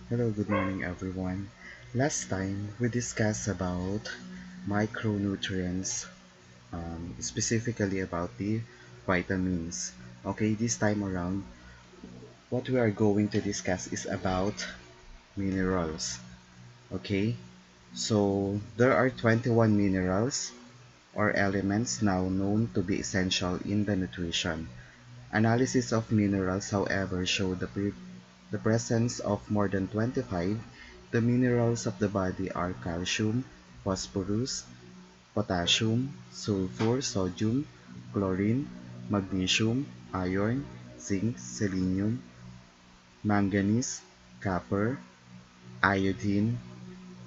Hello, good morning everyone. Last time we discussed about micronutrients, specifically about the vitamins. Okay, this time around, what we are going to discuss is about minerals. Okay, so there are 21 minerals or elements now known to be essential in the nutrition. Analysis of minerals, however, show the presence of more than 25. The minerals of the body are calcium, phosphorus, potassium, sulfur, sodium, chlorine, magnesium, iron, zinc, selenium, manganese, copper, iodine,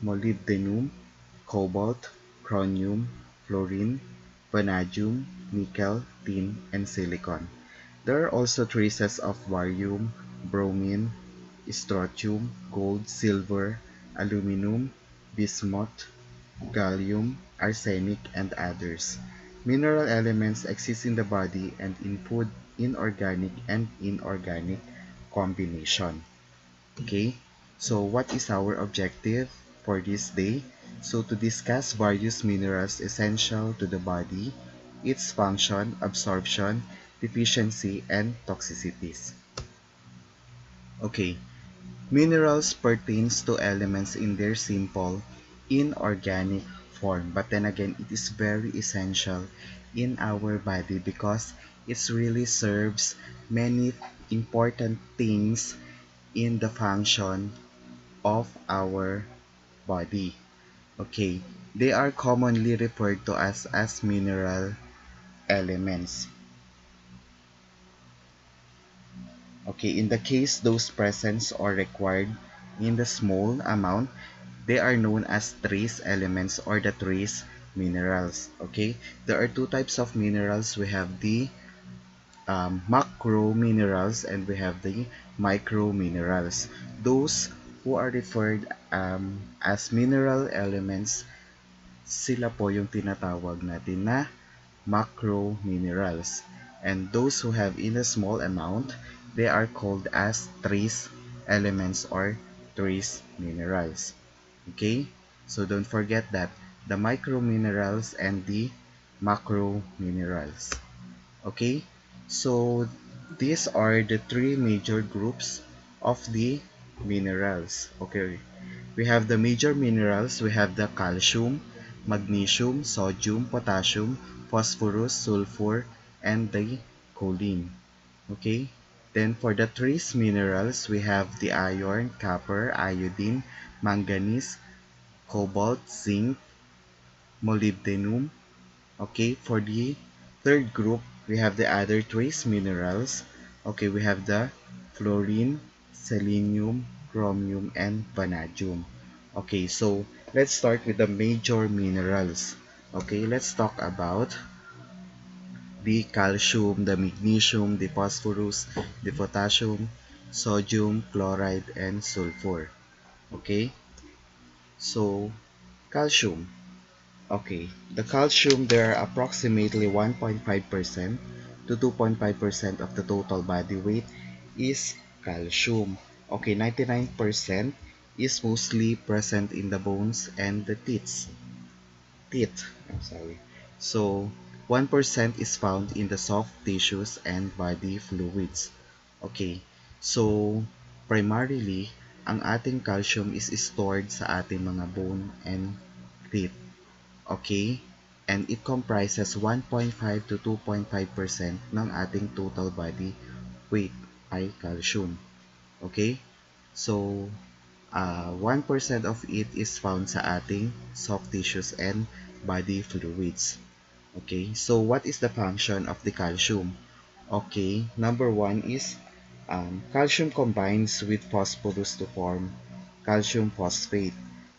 molybdenum, cobalt, chromium, fluorine, vanadium, nickel, tin, and silicon. There are also traces of barium, bromine, strontium, gold, silver, aluminum, bismuth, gallium, arsenic, and others. Mineral elements exist in the body and in food in organic and inorganic combination. Okay, so what is our objective for this day? So to discuss various minerals essential to the body, its function, absorption, deficiency, and toxicities. Okay, minerals pertains to elements in their simple, inorganic form, but then again, it is very essential in our body because it really serves many important things in the function of our body. Okay, they are commonly referred to as mineral elements. Okay, in the case those present or required in the small amount, they are known as trace elements or the trace minerals. Okay, there are two types of minerals. We have the macro minerals and we have the micro minerals. Those who are referred as mineral elements, sila po yung tinatawag natin na macro minerals. And those who have in a small amount, they are called as trace elements or trace minerals. Okay? So don't forget that the micro minerals and the macro minerals. Okay? So these are the three major groups of the minerals. Okay? We have the major minerals. We have the calcium, magnesium, sodium, potassium, phosphorus, sulfur, and the choline. Okay? Then for the trace minerals, we have the iron, copper, iodine, manganese, cobalt, zinc, molybdenum. Okay, for the third group, we have the other trace minerals. Okay, we have the fluorine, selenium, chromium, and vanadium. Okay, so let's start with the major minerals. Okay, let's talk about the calcium, the magnesium, the phosphorus, the potassium, sodium, chloride, and sulfur. Okay, so calcium. Okay, the calcium, there are approximately 1.5% to 2.5% of the total body weight is calcium. Okay, 99% is mostly present in the bones and the teeth. I'm sorry. So, 1% is found in the soft tissues and body fluids. Okay, so primarily, ang ating calcium is stored sa ating mga bone and teeth. Okay? And it comprises 1.5 to 2.5% ng ating total body weight ay calcium. Okay? So, 1% of it is found sa ating soft tissues and body fluids. Okay? So, what is the function of the calcium? Okay, number one is calcium combines with phosphorus to form calcium phosphate.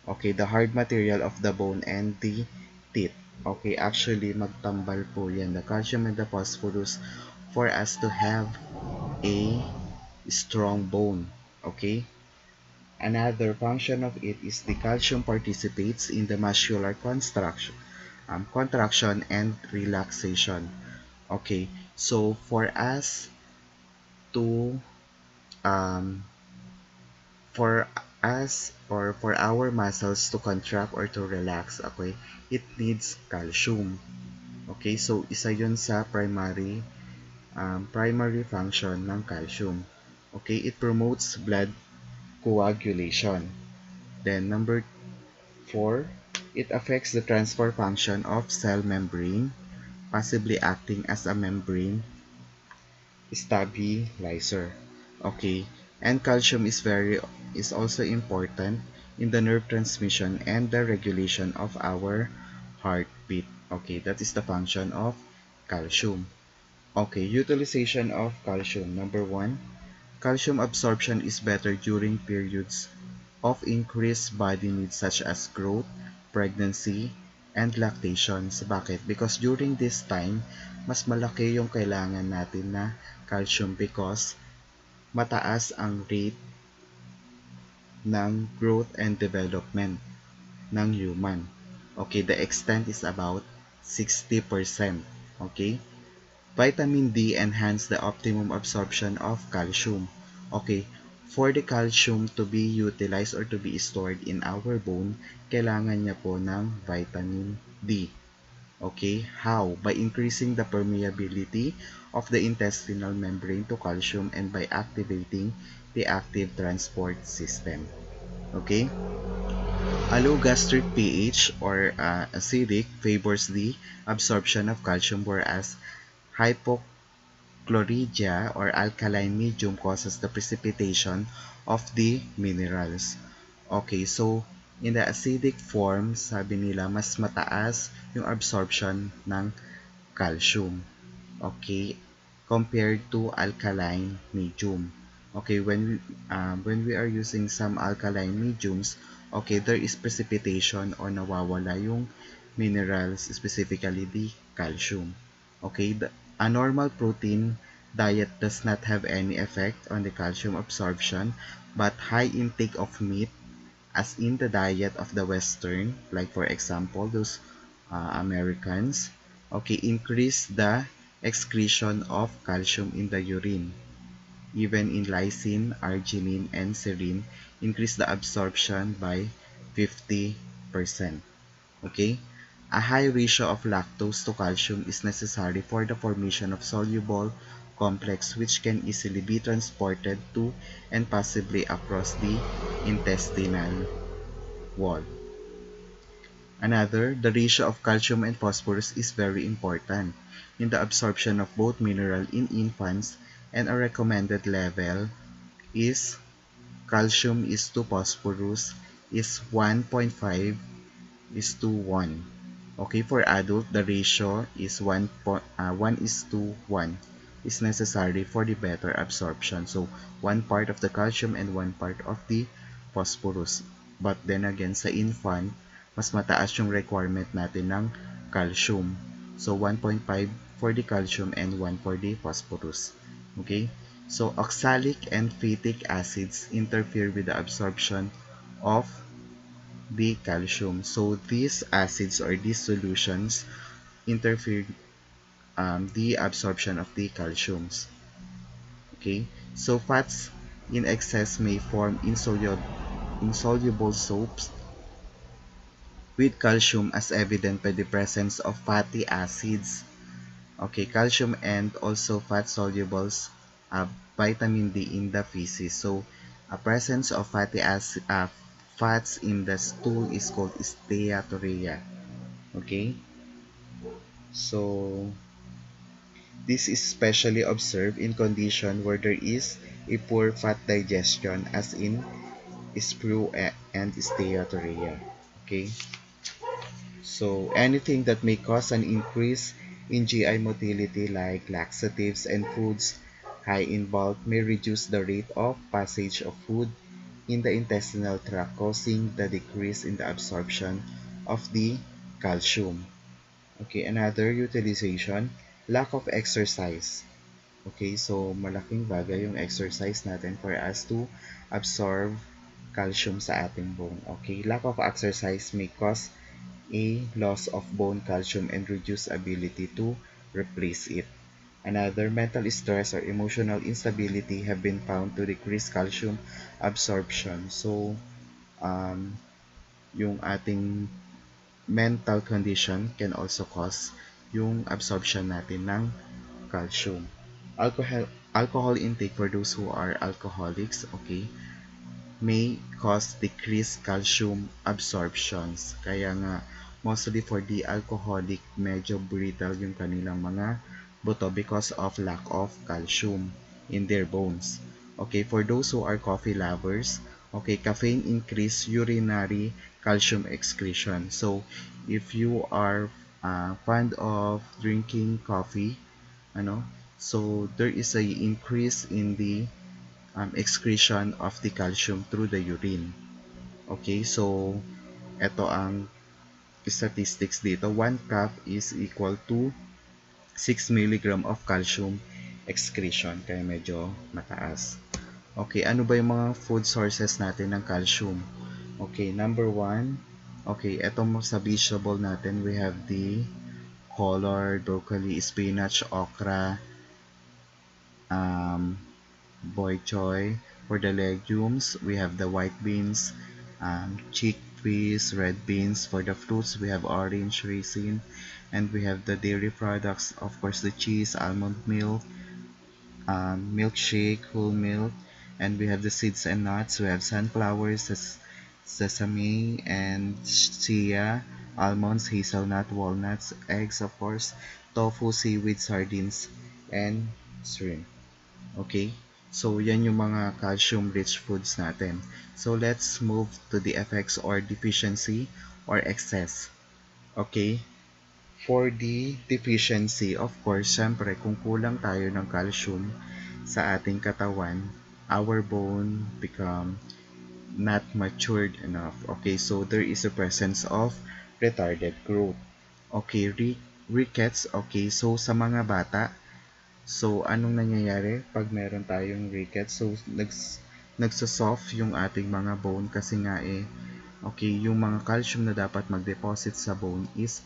Okay, the hard material of the bone and the teeth. Okay, actually magtambal po yan, the calcium and the phosphorus, for us to have a strong bone. Okay, another function of it is the calcium participates in the muscular contraction and relaxation. Okay, so for us to um, for as or for our muscles to contract or to relax, okay, it needs calcium. Okay, so isa yun sa primary function ng calcium. Okay, it promotes blood coagulation. Then number 4, it affects the transport function of cell membrane, possibly acting as a membrane stabilizer. Okay, and calcium is also important in the nerve transmission and the regulation of our heartbeat. Okay, that is the function of calcium. Okay, utilization of calcium. Number 1, calcium absorption is better during periods of increased body needs such as growth, pregnancy, and lactation. Bakit? Because during this time, mas malaki yung kailangan natin na calcium because mataas ang rate ng growth and development ng human. Okay, the extent is about 60%. Okay? Vitamin D enhance the optimum absorption of calcium. Okay, for the calcium to be utilized or to be stored in our bone, kailangan niya po ng vitamin D. Okay, how? By increasing the permeability of the intestinal membrane to calcium and by activating the active transport system. Okay? A low gastric pH or acidic favors the absorption of calcium, whereas hypochlorhydria or alkaline medium causes the precipitation of the minerals. Okay, so in the acidic form, sabi nila mas mataas yung absorption ng calcium. Okay, compared to alkaline medium. Okay, when we are using some alkaline mediums, okay, there is precipitation or nawawala yung minerals, specifically the calcium. Okay, a normal protein diet does not have any effect on the calcium absorption, but high intake of meat, as in the diet of the Western, like for example, those Americans, okay, increase the excretion of calcium in the urine. Even in lysine, arginine, and serine, increase the absorption by 50%. Okay? A high ratio of lactose to calcium is necessary for the formation of soluble complex which can easily be transported to and possibly across the intestinal wall. Another, the ratio of calcium and phosphorus is very important in the absorption of both mineral in infants, and a recommended level is calcium is to phosphorus is 1.5 is to 1. Okay, for adult, the ratio is 1 is to 1 is necessary for the better absorption. So, 1 part of the calcium and 1 part of the phosphorus. But then again, sa infant, mas mataas yung requirement natin ng calcium. So, 1.5 for the calcium and 1 for the phosphorus. Okay? So, oxalic and phytic acids interfere with the absorption of the calcium. So these acids or these solutions interfere the absorption of the calciums. Okay, so fats in excess may form insoluble soaps with calcium as evident by the presence of fatty acids. Okay, calcium and also fat solubles vitamin D in the feces. So a presence of fats in the stool is called steatorrhea. Okay, so this is specially observed in condition where there is a poor fat digestion, as in sprue and steatorrhea. Okay, so anything that may cause an increase in GI motility like laxatives and foods high in bulk may reduce the rate of passage of food in the intestinal tract, causing the decrease in the absorption of the calcium. Okay, another utilization, lack of exercise. Okay, so malaking bagay yung exercise natin for us to absorb calcium sa ating bone. Okay, lack of exercise may cause a loss of bone calcium and reduce ability to replace it. Another, mental stress or emotional instability have been found to decrease calcium absorption. So, um, yung ating mental condition can also cause yung absorption natin ng calcium. Alcohol intake for those who are alcoholics, okay, may cause decreased calcium absorptions. Kaya nga, mostly for the alcoholic, medyo brittle yung kanilang mga buto because of lack of calcium in their bones. Okay, for those who are coffee lovers, okay, caffeine increase urinary calcium excretion. So, if you are fond of drinking coffee, ano, so there is a increase in the excretion of the calcium through the urine. Okay, so ito ang statistics dito. 1 cup is equal to 6 milligram of calcium excretion. Kaya medyo mataas. Okay, ano ba yung mga food sources natin ng calcium? Okay, number 1. Okay, ito mo sa vegetable natin, we have the collard, broccoli, spinach, okra, um, boy choy. For the legumes, we have the white beans, chickpeas, red beans. For the fruits, we have orange, raisin, and we have the dairy products, of course, the cheese, almond milk, milkshake, whole milk, and we have the seeds and nuts. We have sunflowers, sesame, and chia, almonds, hazelnut, walnuts, eggs, of course, tofu, seaweed, sardines, and shrimp. Okay? So, yan yung mga calcium-rich foods natin. So, let's move to the effects or deficiency or excess. Okay? For the deficiency, of course, syempre, kung kulang tayo ng calcium sa ating katawan, our bone become not matured enough. Okay? So, there is a presence of retarded growth. Okay? Rickets. Okay? So, sa mga bata, so, anong nangyayari pag meron tayong rickets? So, nagsosoft yung ating mga bone kasi nga okay, yung mga calcium na dapat mag-deposit sa bone is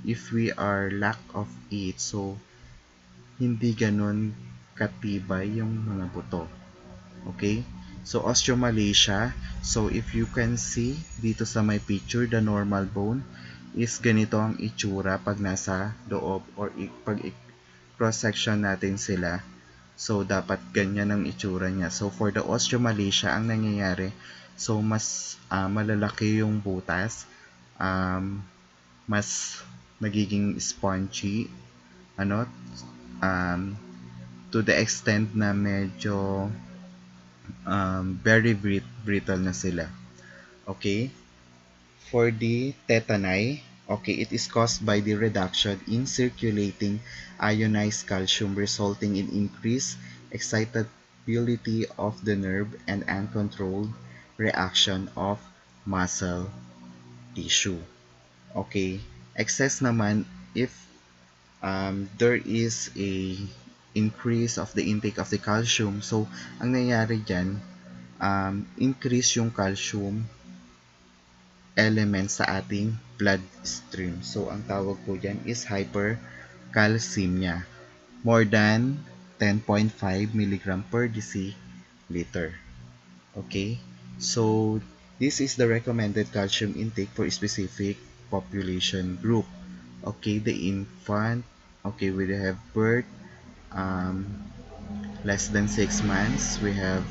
if we are lack of it, so, hindi ganun katibay yung mga buto. Okay? So, osteomalacia. So, if you can see dito sa my picture, the normal bone is ganito ang itsura pag nasa loob or pag cross-section natin sila. So, dapat ganyan ang itsura niya. So, for the osteomalacia, ang nangyayari, so, mas malalaki yung butas, mas nagiging spongy, ano, um, to the extent na medyo very brittle na sila. Okay? For the tetani, okay, it is caused by the reduction in circulating ionized calcium resulting in increased excitability of the nerve and uncontrolled reaction of muscle tissue. Okay, excess naman if there is a increase of the intake of the calcium. So, ang nangyayari dyan, increase yung calcium element sa ating bloodstream. So, ang tawag po dyan is hypercalcemia. More than 10.5 mg per deciliter. Okay? So, this is the recommended calcium intake for a specific population group. Okay, the infant, okay, we have birth, less than 6 months, we have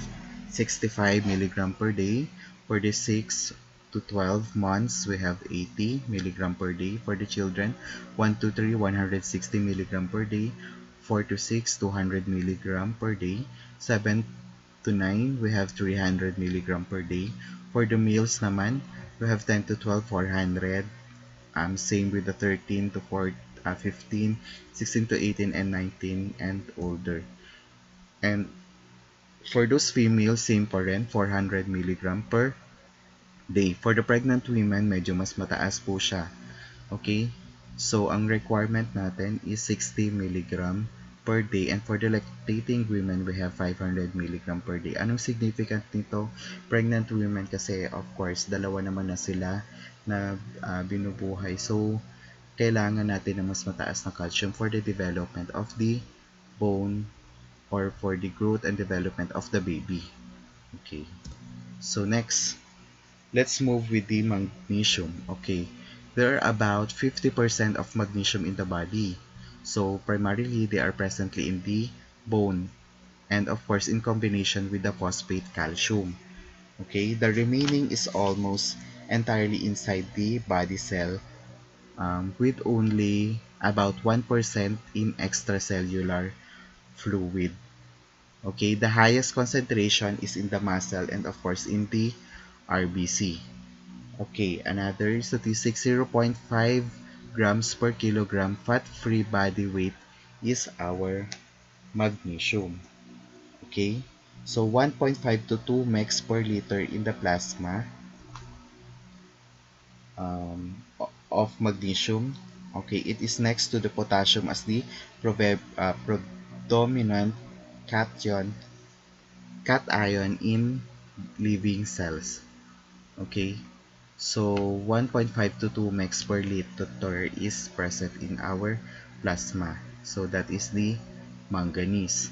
65 milligram per day. For the 6 to 12 months, we have 80 milligram per day. For the children, 1 to 3, 160 milligram per day. 4 to 6, 200 milligram per day. 7 to 9, we have 300 milligram per day. For the males naman, we have 10 to 12, 400. Same with the 13 to 15, 16 to 18, and 19 and older. And for those females, same pa rin, 400 mg per day. For the pregnant women, medyo mas mataas po siya. Okay? So, ang requirement natin is 60 mg per day. And for the lactating women, we have 500 mg per day. Anong significant nito? Pregnant women kasi, of course, dalawa naman na sila na binubuhay. So, kailangan natin na mas mataas na calcium for the development of the bone or for the growth and development of the baby. Okay. So next, let's move with the magnesium. Okay, there are about 50% of magnesium in the body. So primarily they are presently in the bone and of course in combination with the phosphate calcium. Okay, the remaining is almost entirely inside the body cell, with only about 1% in extracellular fluid. Okay, the highest concentration is in the muscle and of course in the RBC. Okay, another statistic, 0.5 grams per kilogram fat-free body weight is our magnesium. Okay, so 1.5 to 2 mg per liter in the plasma, of magnesium. Okay, it is next to the potassium as the predominant cation cation in living cells. Okay, so 1.5 to 2 mg per liter is present in our plasma. So that is the manganese.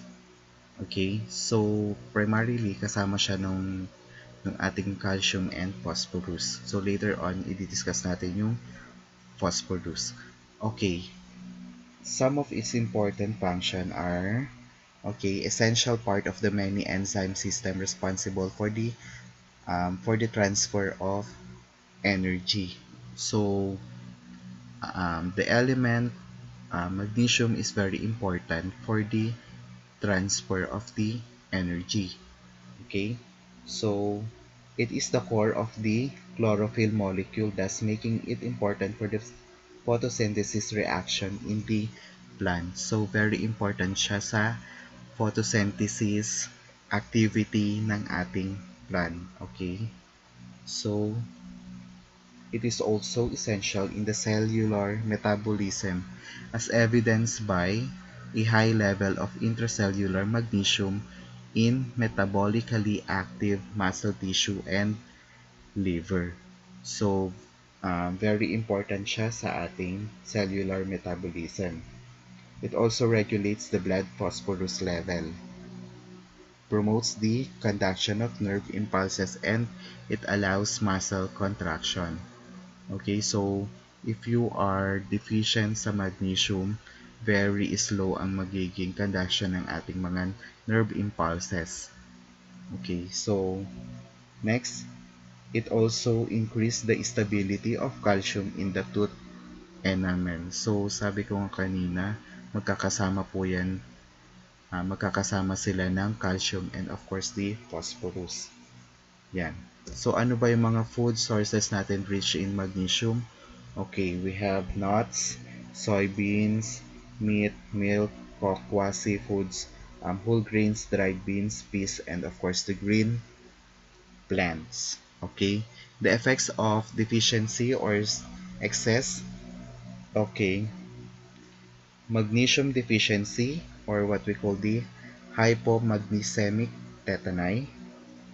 Okay, so primarily kasama siya ng ating calcium and phosphorus. So later on, i-discuss natin yung phosphorus. Okay, some of its important function are, okay, essential part of the many enzyme system responsible for the transfer of energy. So the element magnesium is very important for the transfer of the energy. Okay, so it is the core of the chlorophyll molecule, thus making it important for the photosynthesis reaction in the plant. So very important siya sa photosynthesis activity ng ating plant. Okay, so it is also essential in the cellular metabolism as evidenced by a high level of intracellular magnesium in metabolically active muscle tissue and liver. So, very important siya sa ating cellular metabolism. It also regulates the blood phosphorus level, promotes the conduction of nerve impulses, and it allows muscle contraction. Okay, so if you are deficient sa magnesium, very slow ang magiging conduction ng ating mga nerve impulses. Okay, so next, it also increase the stability of calcium in the tooth enamel. So sabi ko nga kanina, magkakasama po yan, magkakasama sila ng calcium and of course the phosphorus. Yan. So ano ba yung mga food sources natin rich in magnesium? Okay, we have nuts, soybeans, meat, milk, cocoa, seafoods, whole grains, dried beans, peas, and of course the green plants. Okay, the effects of deficiency or excess. Okay, magnesium deficiency or what we call the hypomagnesemic tetani.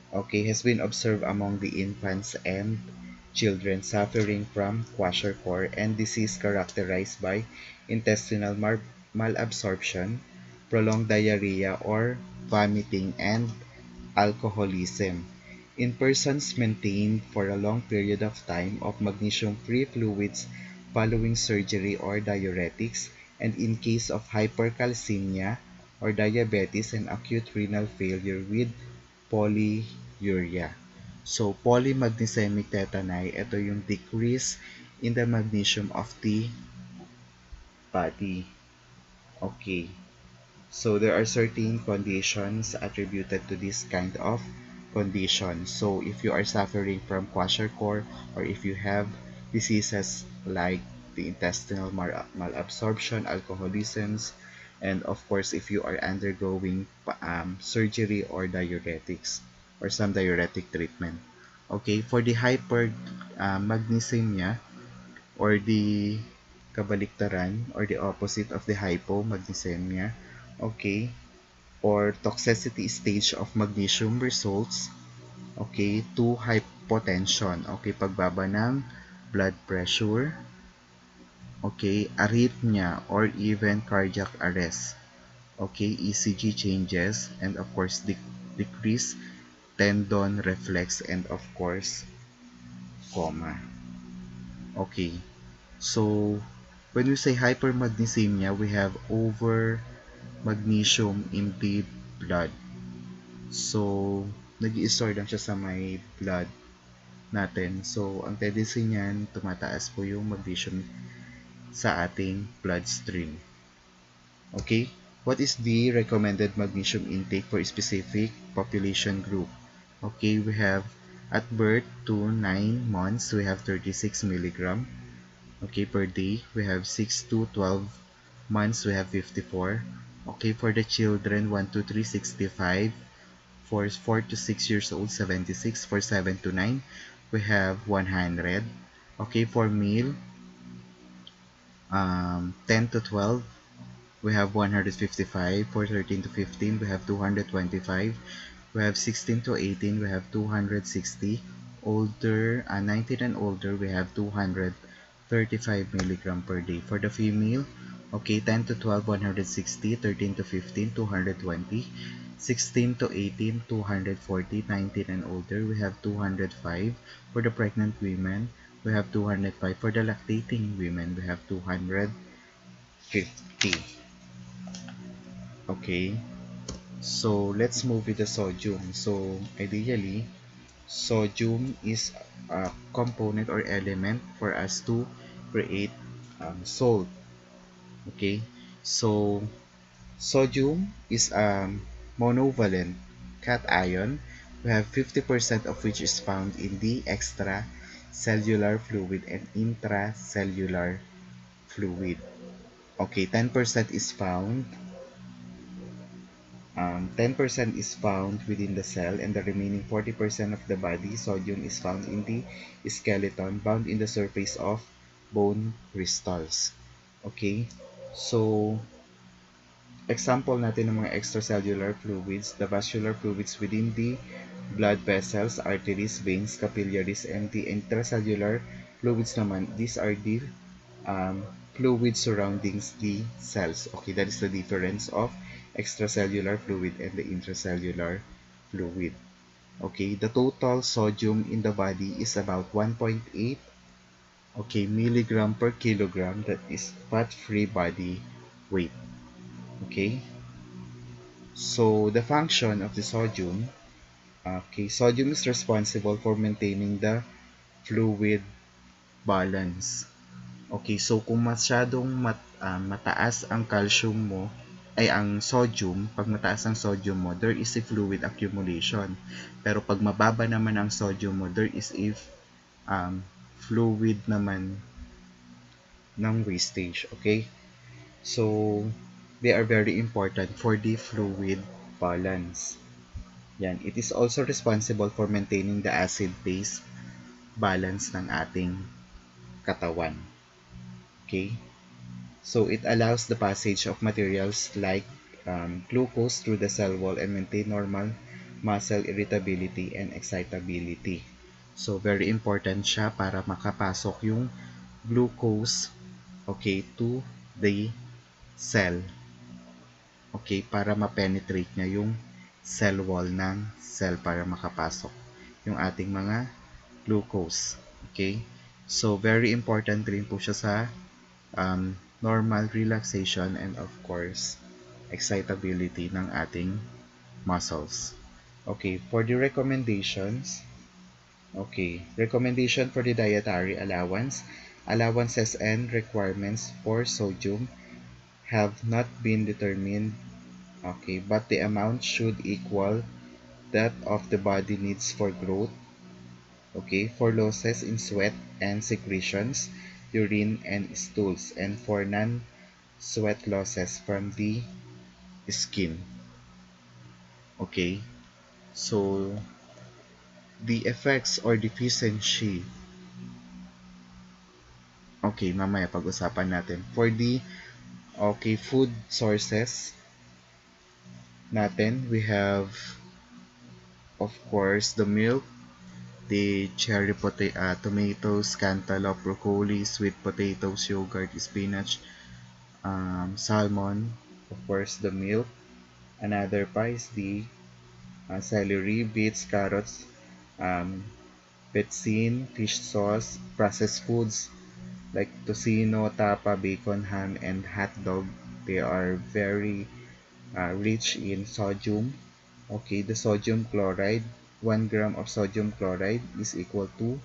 Okay, has been observed among the infants and children suffering from kwashiorkor and disease characterized by intestinal malabsorption, prolonged diarrhea or vomiting, and alcoholism. In persons maintained for a long period of time of magnesium-free fluids following surgery or diuretics, and in case of hypercalcemia or diabetes and acute renal failure with polyuria. So, polymagnesemic tetani, ito yung decrease in the magnesium of the body. Okay. So there are certain conditions attributed to this kind of condition. So if you are suffering from kwashiorkor or if you have diseases like the intestinal malabsorption, alcoholisms, and of course if you are undergoing surgery or diuretics or some diuretic treatment. Okay, for the hypermagnesemia or the kabaliktaran or the opposite of the hypomagnesemia, okay, or toxicity stage of magnesium results, okay, to hypotension, okay, pagbaba ng blood pressure, okay, arrhythmia or even cardiac arrest, okay, ECG changes, and of course decrease tendon, reflex, and of course, coma. Okay, so when we say hypermagnesemia, we have over magnesium in the blood. So, nag-i-store lang siya sa may blood natin. So, ang tendency niyan, tumataas po yung magnesium sa ating bloodstream. Okay? What is the recommended magnesium intake for a specific population group? Okay, we have at birth to 9 months, we have 36 milligram. Okay, per day. We have 6 to 12 months, we have 54. Okay, for the children, 1 to 3, 65. For 4 to 6 years old, 76. For 7 to 9, we have 100. Okay, for male, 10 to 12, we have 155. For 13 to 15, we have 225. We have 16 to 18, we have 260. Older, 19 and older, we have 235 milligram per day. For the female, okay, 10 to 12, 160. 13 to 15, 220. 16 to 18, 240. 19 and older, we have 205. For the pregnant women, we have 205. For the lactating women, we have 250. Okay, so let's move with the sodium. So ideally, sodium is a component or element for us to create salt. Okay, so sodium is a monovalent cation. We have 50% of which is found in the extracellular fluid and intracellular fluid. Okay, 10% is found 10% is found within the cell, and the remaining 40% of the body sodium is found in the skeleton, bound in the surface of bone crystals. Okay, so example natin ng mga extracellular fluids, the vascular fluids within the blood vessels, arteries, veins, capillaries, and the intracellular fluids naman, these are the fluid surrounding the cells. Okay, that is the difference of extracellular fluid and the intracellular fluid. Okay, the total sodium in the body is about 1.8 milligram per kilogram. That is fat-free body weight. Okay, so the function of the sodium. Okay, sodium is responsible for maintaining the fluid balance. Okay, so kung masyadong mataas ang calcium mo, ay ang sodium, pag mataas ang sodium mo, there is a fluid accumulation. Pero pag mababa naman ang sodium mo, there is a fluid naman ng wastage. Okay? So, they are very important for the fluid balance. Yan. It is also responsible for maintaining the acid-base balance ng ating katawan. Okay? So it allows the passage of materials like glucose through the cell wall and maintain normal muscle irritability and excitability. So very important siya para makapasok yung glucose, okay, to the cell. Okay, para ma-penetrate niya yung cell wall ng cell para makapasok yung ating mga glucose. Okay? So very important rin po siya sa normal relaxation and of course excitability ng ating muscles. Okay, for the recommendations, okay, recommendation for the dietary allowance, allowances and requirements for sodium have not been determined, okay, but the amount should equal that of the body needs for growth, okay, for losses in sweat and secretions, urine and stools, and for non-sweat losses from the skin. Okay, so the effects or deficiency, okay, mamaya pag-usapan natin. For the, okay, food sources natin, we have, of course, the milk, the cherry tomatoes, cantaloupe, broccoli, sweet potatoes, yogurt, spinach, salmon, of course, the milk. Another pa is the celery, beets, carrots, um, pectin, fish sauce, processed foods like tocino, tapa, bacon, ham, and hot dog. They are very rich in sodium. Okay, the sodium chloride, 1 gram of sodium chloride is equal to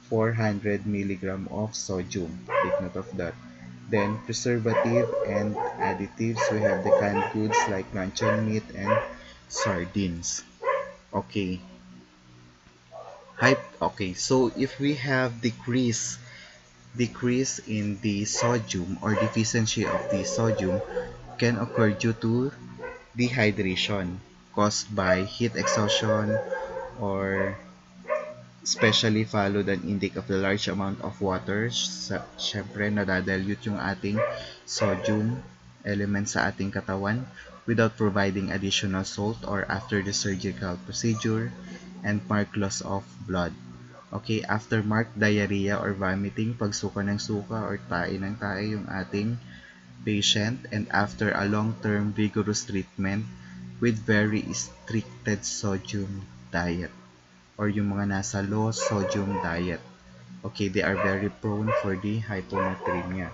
400 milligram of sodium. Take note of that. Then preservative and additives, we have the canned goods like luncheon meat and sardines. Okay. Okay, so if we have decrease in the sodium or deficiency of the sodium can occur due to dehydration caused by heat exhaustion or especially followed an intake of the large amount of water. Syempre, nadadalute yung ating sodium element sa ating katawan without providing additional salt or after the surgical procedure and marked loss of blood. Okay, after marked diarrhea or vomiting, pagsuka ng suka or tae ng tae yung ating patient and after a long-term vigorous treatment with very restricted sodium diet or yung mga nasa low sodium diet. Okay, they are very prone for the hyponatremia.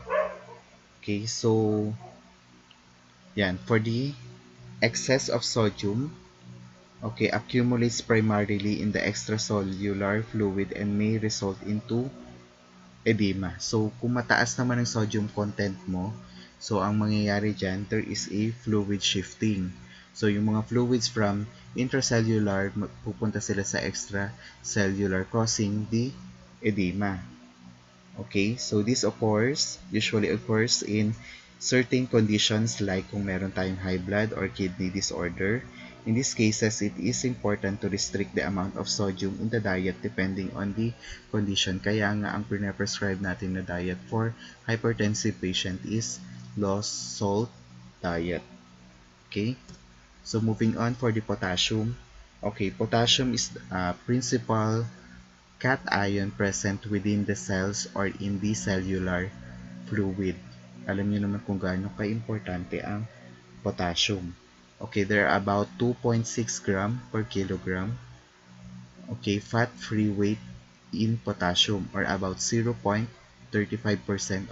Okay, so yan, for the excess of sodium, okay, accumulates primarily in the extracellular fluid and may result into edema. So, kung mataas naman ang sodium content mo, so ang mangyayari dyan, there is a fluid shifting. So, yung mga fluids from intracellular, pupunta sila sa extracellular causing the edema. Okay, so this usually occurs in certain conditions like kung meron tayong high blood or kidney disorder. In these cases, it is important to restrict the amount of sodium in the diet depending on the condition. Kaya nga ang pre-prescribe natin na diet for hypertensive patient is low salt diet. Okay, so moving on for the potassium. Okay, potassium is principal cation present within the cells or in the cellular fluid. Alam niyo naman kung gaano ka-importante ang potassium. Okay, there are about 2.6 gram per kilogram. Okay, fat-free weight in potassium or about 0.35%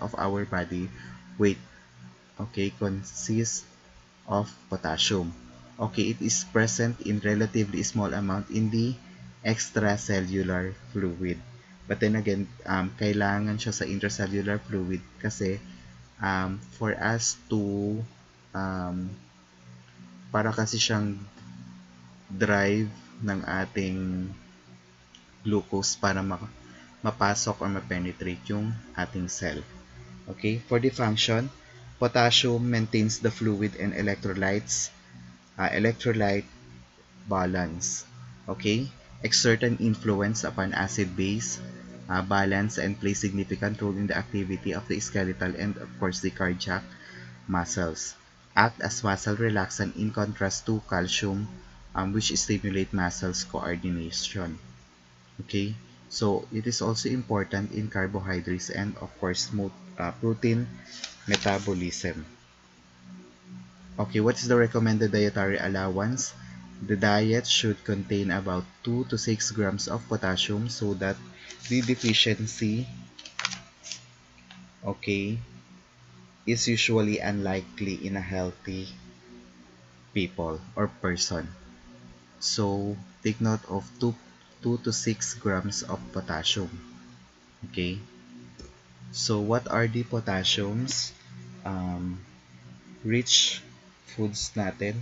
of our body weight. Okay, consists of potassium. Okay, it is present in relatively small amount in the extracellular fluid. But then again, kailangan siya sa intracellular fluid kasi for us to para kasi siyang drive ng ating glucose para mapasok or ma-penetrate yung ating cell. Okay, for the function, potassium maintains the fluid and electrolyte balance. Okay, exert an influence upon acid-base balance and play significant role in the activity of the skeletal and of course the cardiac muscles. Act as muscle relaxant in contrast to calcium, which stimulate muscles coordination. Okay, so it is also important in carbohydrates and of course protein metabolism. Okay, what is the recommended dietary allowance? The diet should contain about 2 to 6 grams of potassium so that the deficiency, okay, is usually unlikely in a healthy people or person. So, take note of 2 to 6 grams of potassium. Okay? So, what are the potassiums? Rich foods natin.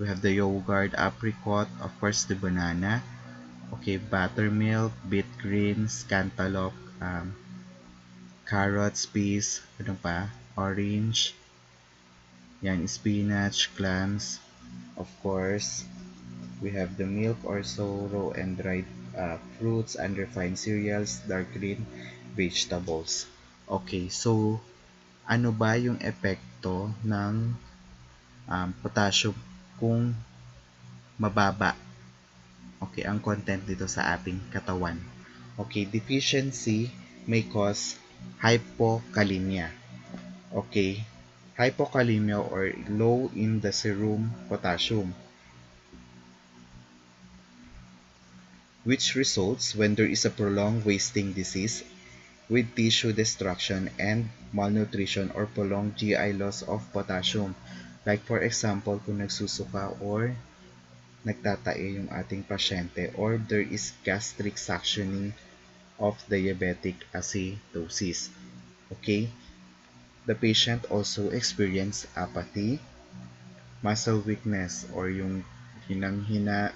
We have the yogurt, apricot, of course the banana. Okay, buttermilk, beet greens, cantaloupe, carrots, peas, ano pa? Orange. Yan, spinach, clams. Of course, we have the milk or so raw and dried fruits, unrefined cereals, dark green vegetables. Okay, so ano ba yung epekto ng potassium kung mababa? Okay, ang content dito sa ating katawan. Okay, deficiency may cause hypokalemia. Okay, hypokalemia or low in the serum potassium. which results when there is a prolonged wasting disease with tissue destruction and malnutrition or prolonged GI loss of potassium. Like for example, kung nagsusuka or nagtatae yung ating pasyente or there is gastric suctioning of diabetic acidosis. Okay? The patient also experience apathy, muscle weakness or yung hinang-hina,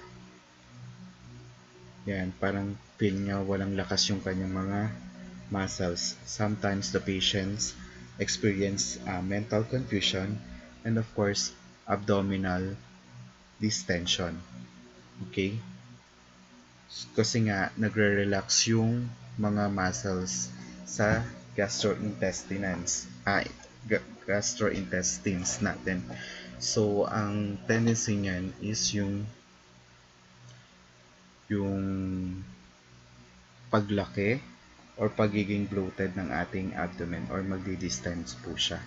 yan, parang feel niya walang lakas yung kanyang mga muscles. Sometimes the patients experience mental confusion and of course abdominal distension. Okay? Kasi nga nagre-relax yung mga muscles sa gastrointestines natin. So ang tendency niyan is yung paglaki or pagiging bloated ng ating abdomen or magdi-distend po siya.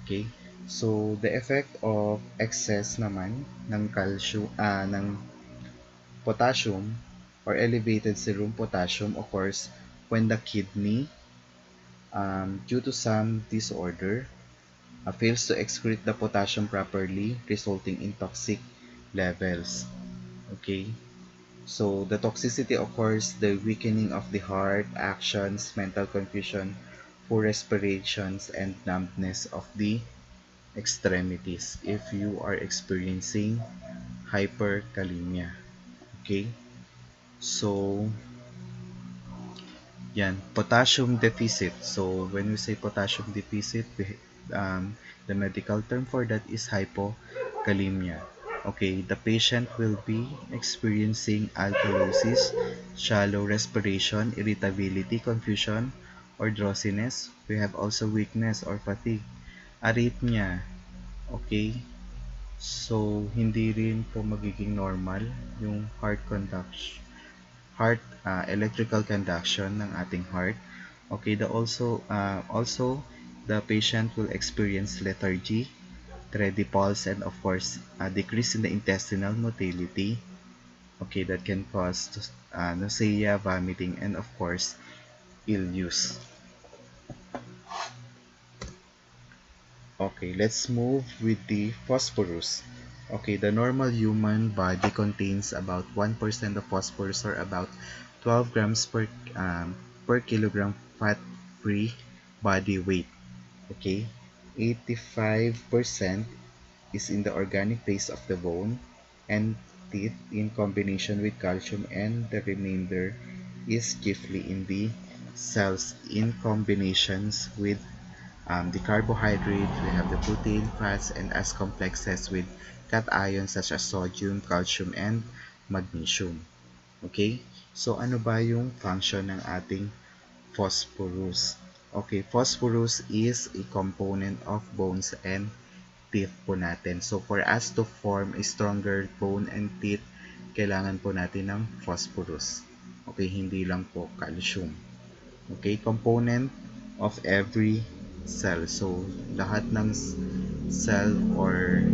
Okay? So the effect of excess naman ng ng potassium or elevated serum potassium occurs when the kidney, due to some disorder, fails to excrete the potassium properly, resulting in toxic levels. Okay? So the toxicity occurs the weakening of the heart, actions, mental confusion, poor respirations, and numbness of the extremities if you are experiencing hyperkalemia. Okay? So, yan, potassium deficit. So, when we say potassium deficit, the medical term for that is hypokalemia. Okay, the patient will be experiencing alkalosis, shallow respiration, irritability, confusion, or drowsiness. We have also weakness or fatigue, arrhythmia. Okay, so hindi rin po magiging normal yung heart electrical conduction ng ating heart. Okay, also the patient will experience lethargy, steady pulse, and of course decrease in the intestinal motility. Okay, that can cause nausea, vomiting, and of course ill use. Okay, let's move with the phosphorus. Okay, the normal human body contains about 1% of phosphorus or about 12 grams per kilogram fat-free body weight. Okay, 85% is in the organic phase of the bone and teeth in combination with calcium, and the remainder is chiefly in the cells in combinations with the carbohydrate, we have the protein, fats, and as complexes with cations such as sodium, calcium, and magnesium. Okay? So, ano ba yung function ng ating phosphorus? Okay, phosphorus is a component of bones and teeth po natin. So, for us to form a stronger bone and teeth, kailangan po natin ng phosphorus. Okay, hindi lang po calcium. Okay, component of every cell. So, lahat ng cell or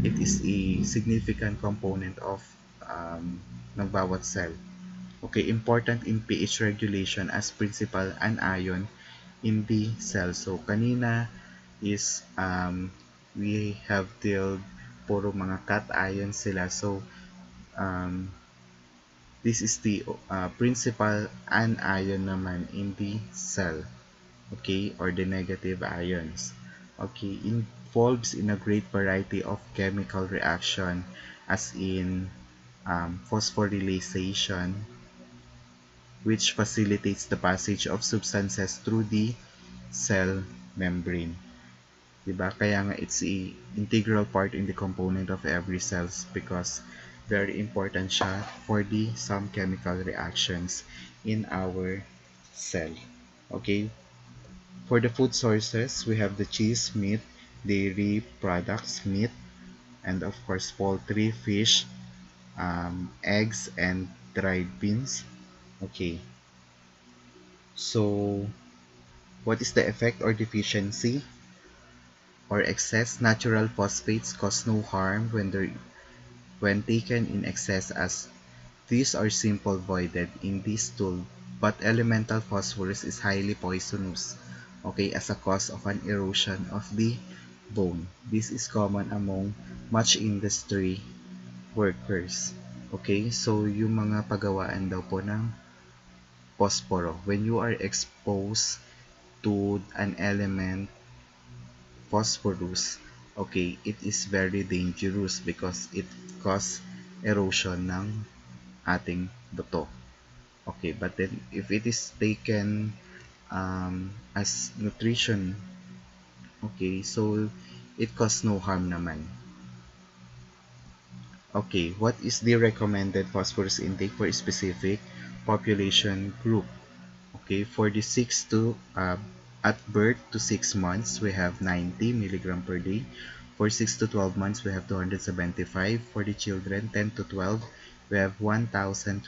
it is a significant component of ng bawat cell. Okay, important in pH regulation as principal anion in the cell. So, kanina is we have dealt puro mga cation sila. So, this is the principal anion naman in the cell. Okay, or the negative ions. Okay, involves in a great variety of chemical reaction as in phosphorylation, which facilitates the passage of substances through the cell membrane. Diba? Kaya nga it's a integral part in the component of every cells because very important siya for the some chemical reactions in our cell. Okay? For the food sources, we have the cheese, meat, dairy products, meat, and of course poultry, fish, eggs, and dried beans. Okay. So, what is the effect or deficiency or excess? Natural phosphates cause no harm when taken in excess as These are simple voided in this tool, but elemental phosphorus is highly poisonous, okay, as a cause of an erosion of the bone. This is common among much industry workers. Okay, so yung mga pagawaan daw po ng posporo, when you are exposed to an element phosphorus, okay, it is very dangerous because it cause erosion ng ating buto. Okay, but then if it is taken as nutrition, okay, so it cause no harm naman. Okay, what is the recommended phosphorus intake for a specific population group? Okay, for the 6 to at birth to 6 months, we have 90 milligram per day. For 6 to 12 months, we have 275. For the children 10 to 12, we have 1,250.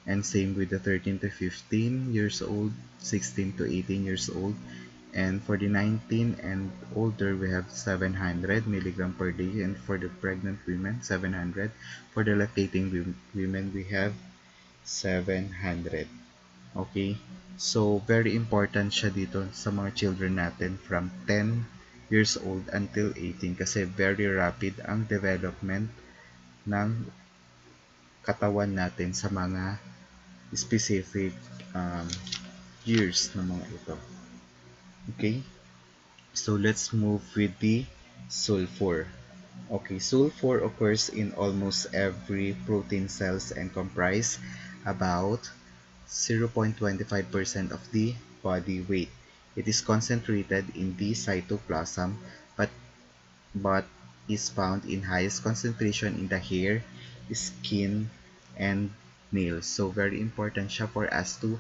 And same with the 13 to 15 years old, 16 to 18 years old. And for the 19 and older, we have 700 milligram per day. And for the pregnant women, 700. For the lactating women, we have 700. Okay? So, very important siya dito sa mga children natin from 10 years old until 18 kasi very rapid ang development ng katawan natin sa mga specific um, years ng mga ito. Okay? So, let's move with the sulfur. Okay, sulfur occurs in almost every protein cells and comprise about 0.25% of the body weight. It is concentrated in the cytoplasm but but is found in highest concentration in the hair, skin, and nails. So very important siya for us to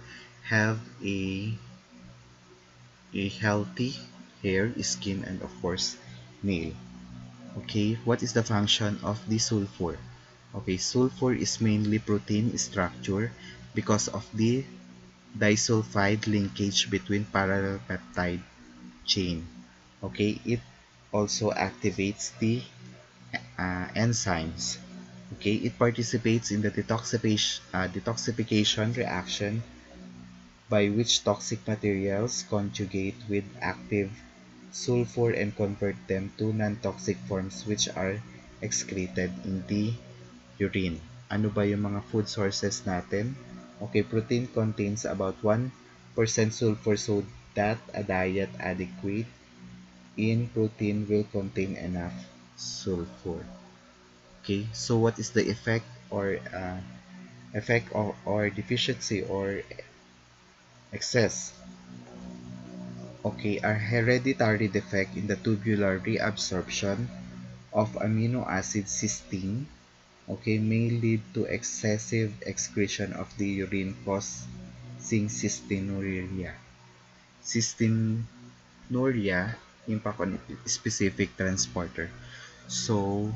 have a healthy hair, skin, and of course nail. Okay, what is the function of the sulfur? Okay, sulfur is mainly protein structure because of the disulfide linkage between parallel peptide chain. Okay, it also activates the enzymes. Okay, it participates in the detoxification reaction by which toxic materials conjugate with active sulfur and convert them to non-toxic forms which are excreted in the urine. Ano ba yung mga food sources natin? Okay, protein contains about 1% sulfur, so that a diet adequate in protein will contain enough sulfur. Okay, so what is the effect or deficiency or excess? Okay, a hereditary defect in the tubular reabsorption of amino acid cysteine, okay, may lead to excessive excretion of the urine causing cystinuria. Cystinuria impact on specific transporter. So,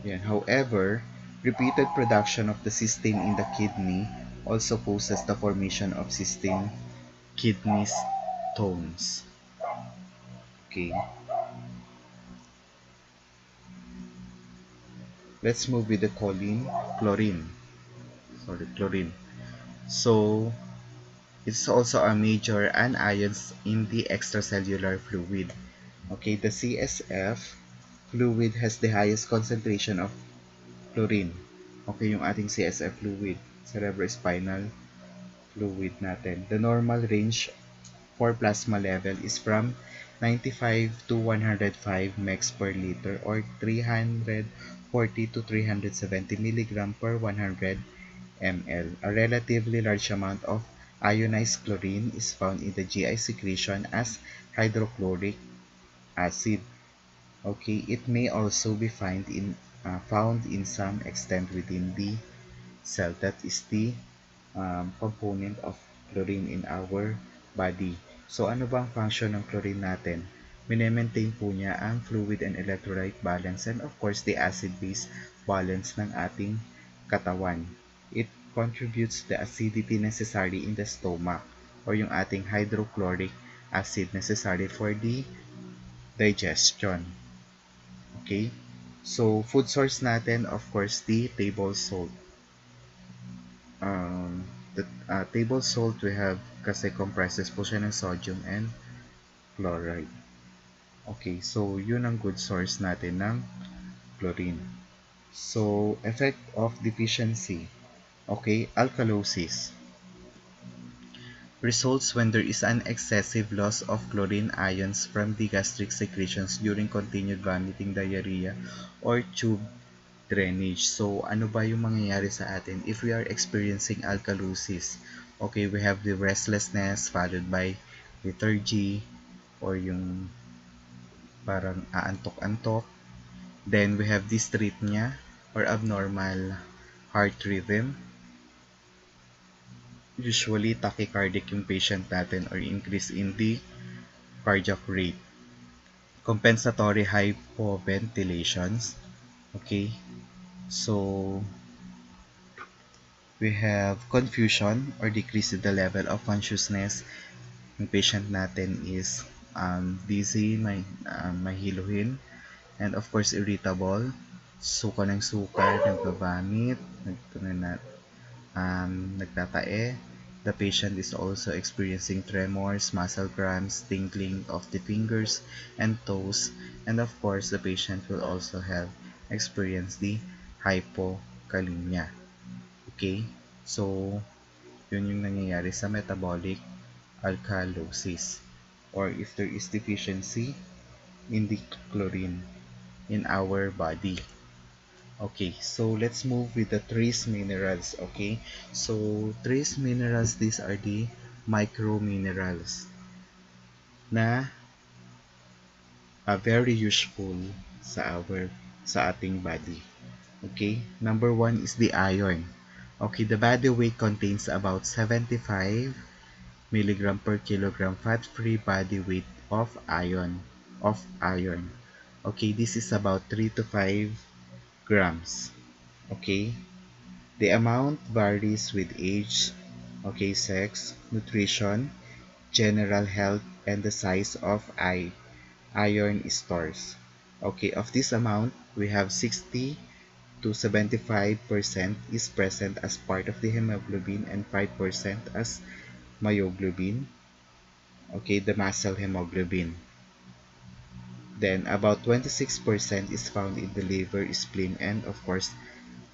yeah. However, repeated production of the cysteine in the kidney also causes the formation of cysteine kidney stones. Okay, let's move with the chlorine. So, it's also a major anions in the extracellular fluid. Okay, the CSF fluid has the highest concentration of chlorine. Okay, yung ating CSF fluid, cerebrospinal fluid natin. The normal range for plasma level is from 95 to 105 mg per liter or 340 to 370 milligram per 100 ml. A relatively large amount of ionized chlorine is found in the GI secretion as hydrochloric acid. Okay, it may also be found in some extent within the cell. That is the component of chlorine in our body. So, ano bang function ng chlorine natin? Mine-maintain po niya ang fluid and electrolyte balance and of course the acid-base balance ng ating katawan. It contributes the acidity necessary in the stomach or yung ating hydrochloric acid necessary for the digestion. Okay? So, food source natin, of course, the table salt. The table salt we have kasi comprises po siya ng sodium and chloride. Okay, so yun ang good source natin ng chlorine. So, effect of deficiency. Okay, alkalosis. Results when there is an excessive loss of chlorine ions from the gastric secretions during continued vomiting, diarrhea, or tube drainage. So, ano ba yung mangyayari sa atin if we are experiencing alkalosis? Okay, we have the restlessness followed by lethargy or yung parang aantok-antok. Then, we have dysrhythmia or abnormal heart rhythm. Usually, tachycardic yung patient natin or increase in the cardiac rate. Compensatory hypoventilations. Okay, so we have confusion or decrease in the level of consciousness. Yung patient natin is dizzy, mahiluhin, and of course irritable, suka ng suka, nagvomit, nagtatae. The patient is also experiencing tremors, muscle cramps, tingling of the fingers and toes, and of course the patient will also have experienced the hypokalemia. Okay, so yun yung nangyayari sa metabolic alkalosis or if there is deficiency in the chlorine in our body. Okay, so let's move with the trace minerals. Okay, so trace minerals, these are the micro minerals na very useful sa ating body. Okay, number one is the iron. Okay, the body weight contains about 75 milligram per kilogram fat-free body weight of iron. Okay, this is about 3 to 5 grams. Okay, the amount varies with age, okay, sex, nutrition, general health, and the size of iron stores. Okay, of this amount, we have 60 to 75% is present as part of the hemoglobin and 5% as myoglobin. Okay, the muscle hemoglobin. Then about 26% is found in the liver, spleen, and of course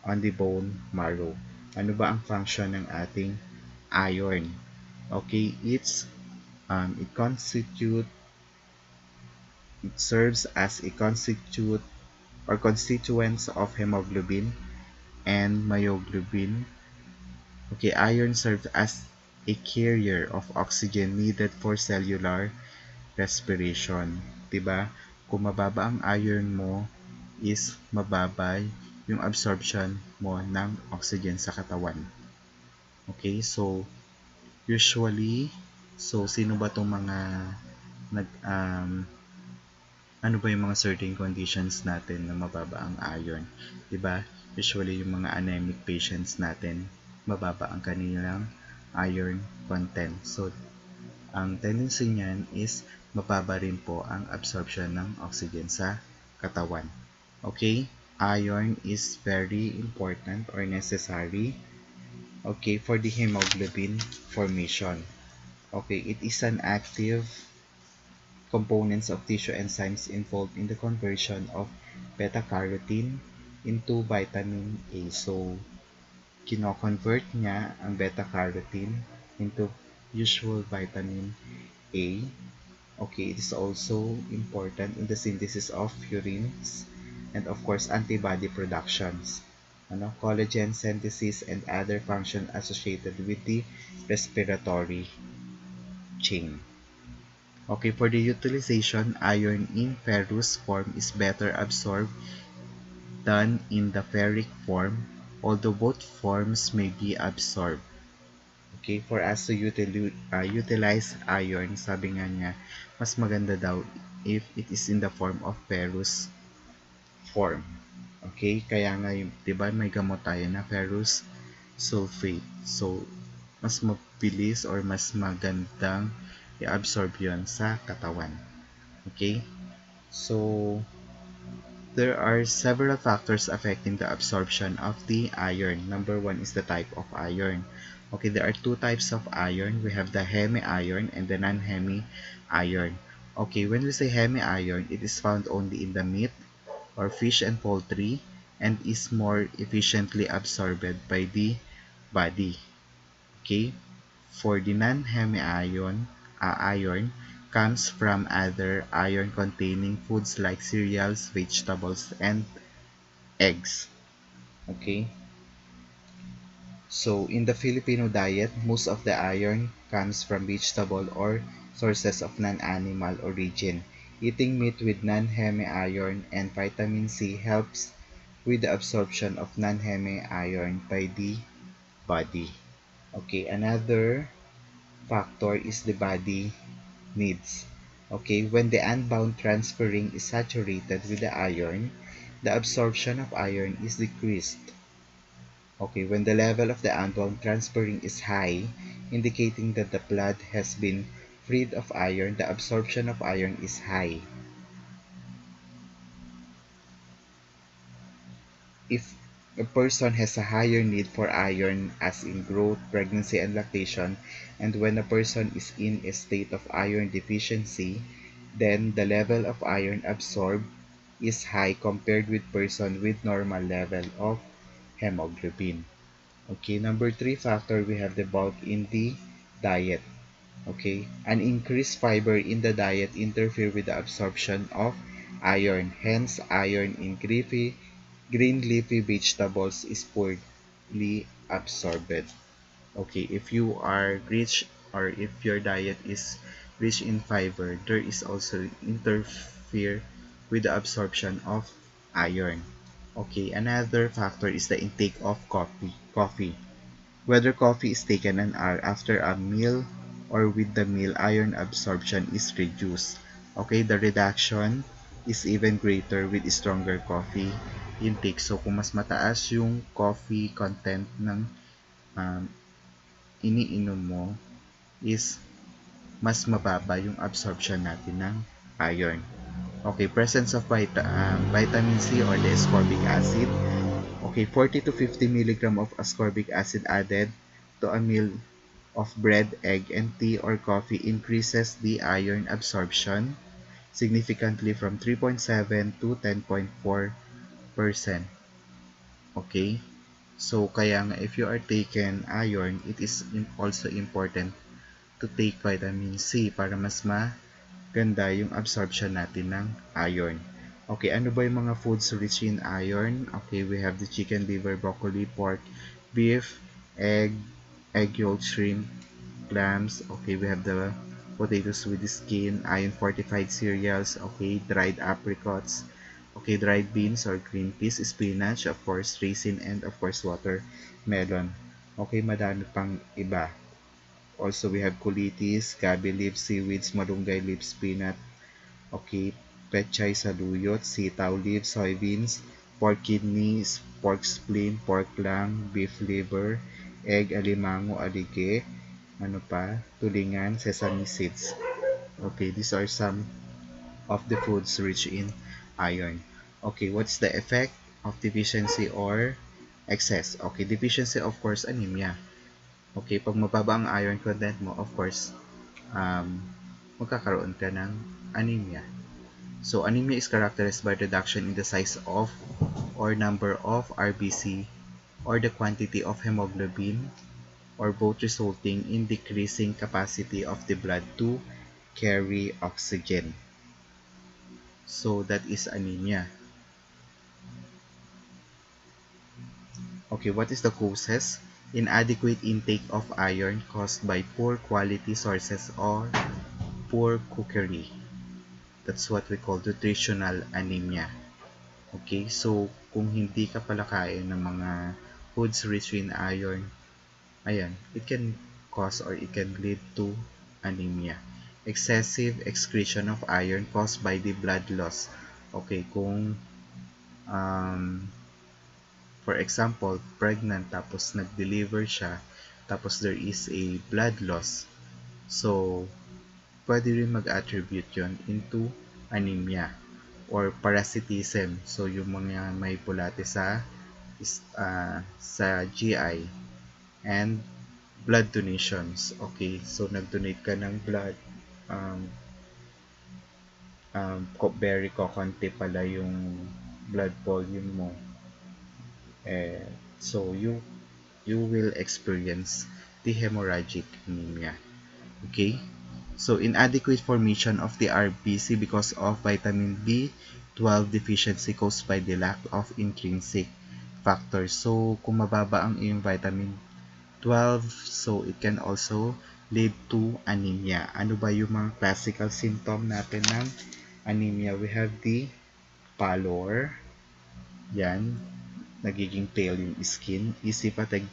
on the bone marrow. Ano ba ang function ng ating iron? Okay, it serves as a constitute or constituents of hemoglobin and myoglobin. Okay, iron serves as a carrier of oxygen needed for cellular respiration. 'Di ba? Kung mababa ang iron mo, is mababa yung absorption mo ng oxygen sa katawan. Okay, so usually, so sino ba tong mga nag ano ba yung mga certain conditions natin na mababa ang iron? 'Di ba? Usually yung mga anemic patients natin, mababa ang kanilang iron content. So ang tendency niyan is mababa rin po ang absorption ng oxygen sa katawan. Okay? Iron is very important or necessary, okay, for the hemoglobin formation. Okay, it is an active components of tissue enzymes involved in the conversion of beta-carotene into vitamin A. So, kino-convert niya ang beta-carotene into usual vitamin A. Okay, it is also important in the synthesis of purines and of course antibody productions, collagen synthesis and other functions associated with the respiratory chain. Okay, for the utilization, iron in ferrous form is better absorbed than in the ferric form, although both forms may be absorbed. Okay, for us to utilize iron, sabi nga niya, mas maganda daw if it is in the form of ferrous form. Okay, kaya nga, 'di ba, may gamot tayo na ferrous sulfate. So, mas mabilis or mas magandang i-absorb 'yon sa katawan. Okay? So, There are several factors affecting the absorption of the iron. Number one is the type of iron. Okay, there are two types of iron. We have the hemi-iron and the non-hemi-iron. Okay, when we say hemi-iron, it is found only in the meat or fish and poultry and is more efficiently absorbed by the body. Okay, for the non-hemi-iron, iron comes from other iron-containing foods like cereals, vegetables, and eggs. Okay, so in the Filipino diet, most of the iron comes from vegetable or sources of non-animal origin. Eating meat with non-hemi iron and vitamin C helps with the absorption of non-hemi iron by the body. Okay, another factor is the body needs. Okay, when the unbound transferring is saturated with the iron, the absorption of iron is decreased. Okay, when the level of the unbound transferring is high, indicating that the blood has been freed of iron, the absorption of iron is high. If a person has a higher need for iron as in growth, pregnancy, and lactation, and when a person is in a state of iron deficiency, then the level of iron absorbed is high compared with person with normal level of hemoglobin. Okay, number three factor, we have the bulk in the diet. Okay, an increased fiber in the diet interfere with the absorption of iron. Hence, iron in green leafy vegetables is poorly absorbed. Okay, if you are rich or if your diet is rich in fiber, there is also interfere with the absorption of iron. Okay, another factor is the intake of coffee. Whether coffee is taken an hour after a meal or with the meal, iron absorption is reduced. Okay, the reduction is even greater with stronger coffee intake. So, kung mas mataas yung coffee content ng um, iniinom mo, is mas mababa yung absorption natin ng iron. Okay, presence of vitamin C or the ascorbic acid. Okay, 40 to 50 milligram of ascorbic acid added to a meal of bread, egg, and tea or coffee increases the iron absorption significantly from 3.7 to 10.4%. Okay? So, kaya nga if you are taking iron, it is also important to take vitamin C para mas maganda yung absorption natin ng iron. Okay, ano ba yung mga foods rich in iron? Okay, we have the chicken liver, broccoli, pork, beef, egg, egg yolk, shrimp, clams. Okay, we have the potatoes with the skin, iron fortified cereals, okay, dried apricots, okay, dried beans or green peas, spinach, of course, raisin, and of course, watermelon. Okay, madami pang iba. Also, we have kulitis, gabi leaves, seaweeds, malunggay leaves, peanut, okay, pechay saluyot, sitaw leaves, soybeans, pork kidneys, pork spleen, pork lung, beef liver, egg, alimango, alige, ano pa, tulingan, sesame seeds. Okay, these are some of the foods rich in iron. Okay, what's the effect of deficiency or excess? Okay, deficiency, of course, anemia. Okay, pag mababa ang iron content mo, of course, magkakaroon ka ng anemia. So, anemia is characterized by reduction in the size of or number of RBC or the quantity of hemoglobin or both resulting in decreasing capacity of the blood to carry oxygen. So, that is anemia. Okay, what is the causes? Inadequate intake of iron caused by poor quality sources or poor cookery. That's what we call nutritional anemia. Okay, so kung hindi ka pala kain ng mga foods rich in iron, ayan, it can cause or it can lead to anemia. Excessive excretion of iron caused by the blood loss. Okay, kung for example, pregnant tapos nag-deliver siya, tapos there is a blood loss. So, pwede rin mag-attribute yon into anemia. or parasitism. So yung mga may bulate sa GI, and blood donations. Okay, so nag-donate ka ng blood, um, very kokonti pala yung blood volume mo, so you will experience the hemorrhagic anemia. Okay, so inadequate formation of the RBC because of vitamin B12 deficiency caused by the lack of intrinsic factors. So kung mababa ang iyong vitamin 12, so it can also lead to anemia. Ano ba yung mga classical symptom natin ng anemia? We have the pallor, yan, nagiging pale yung skin, easy fatigue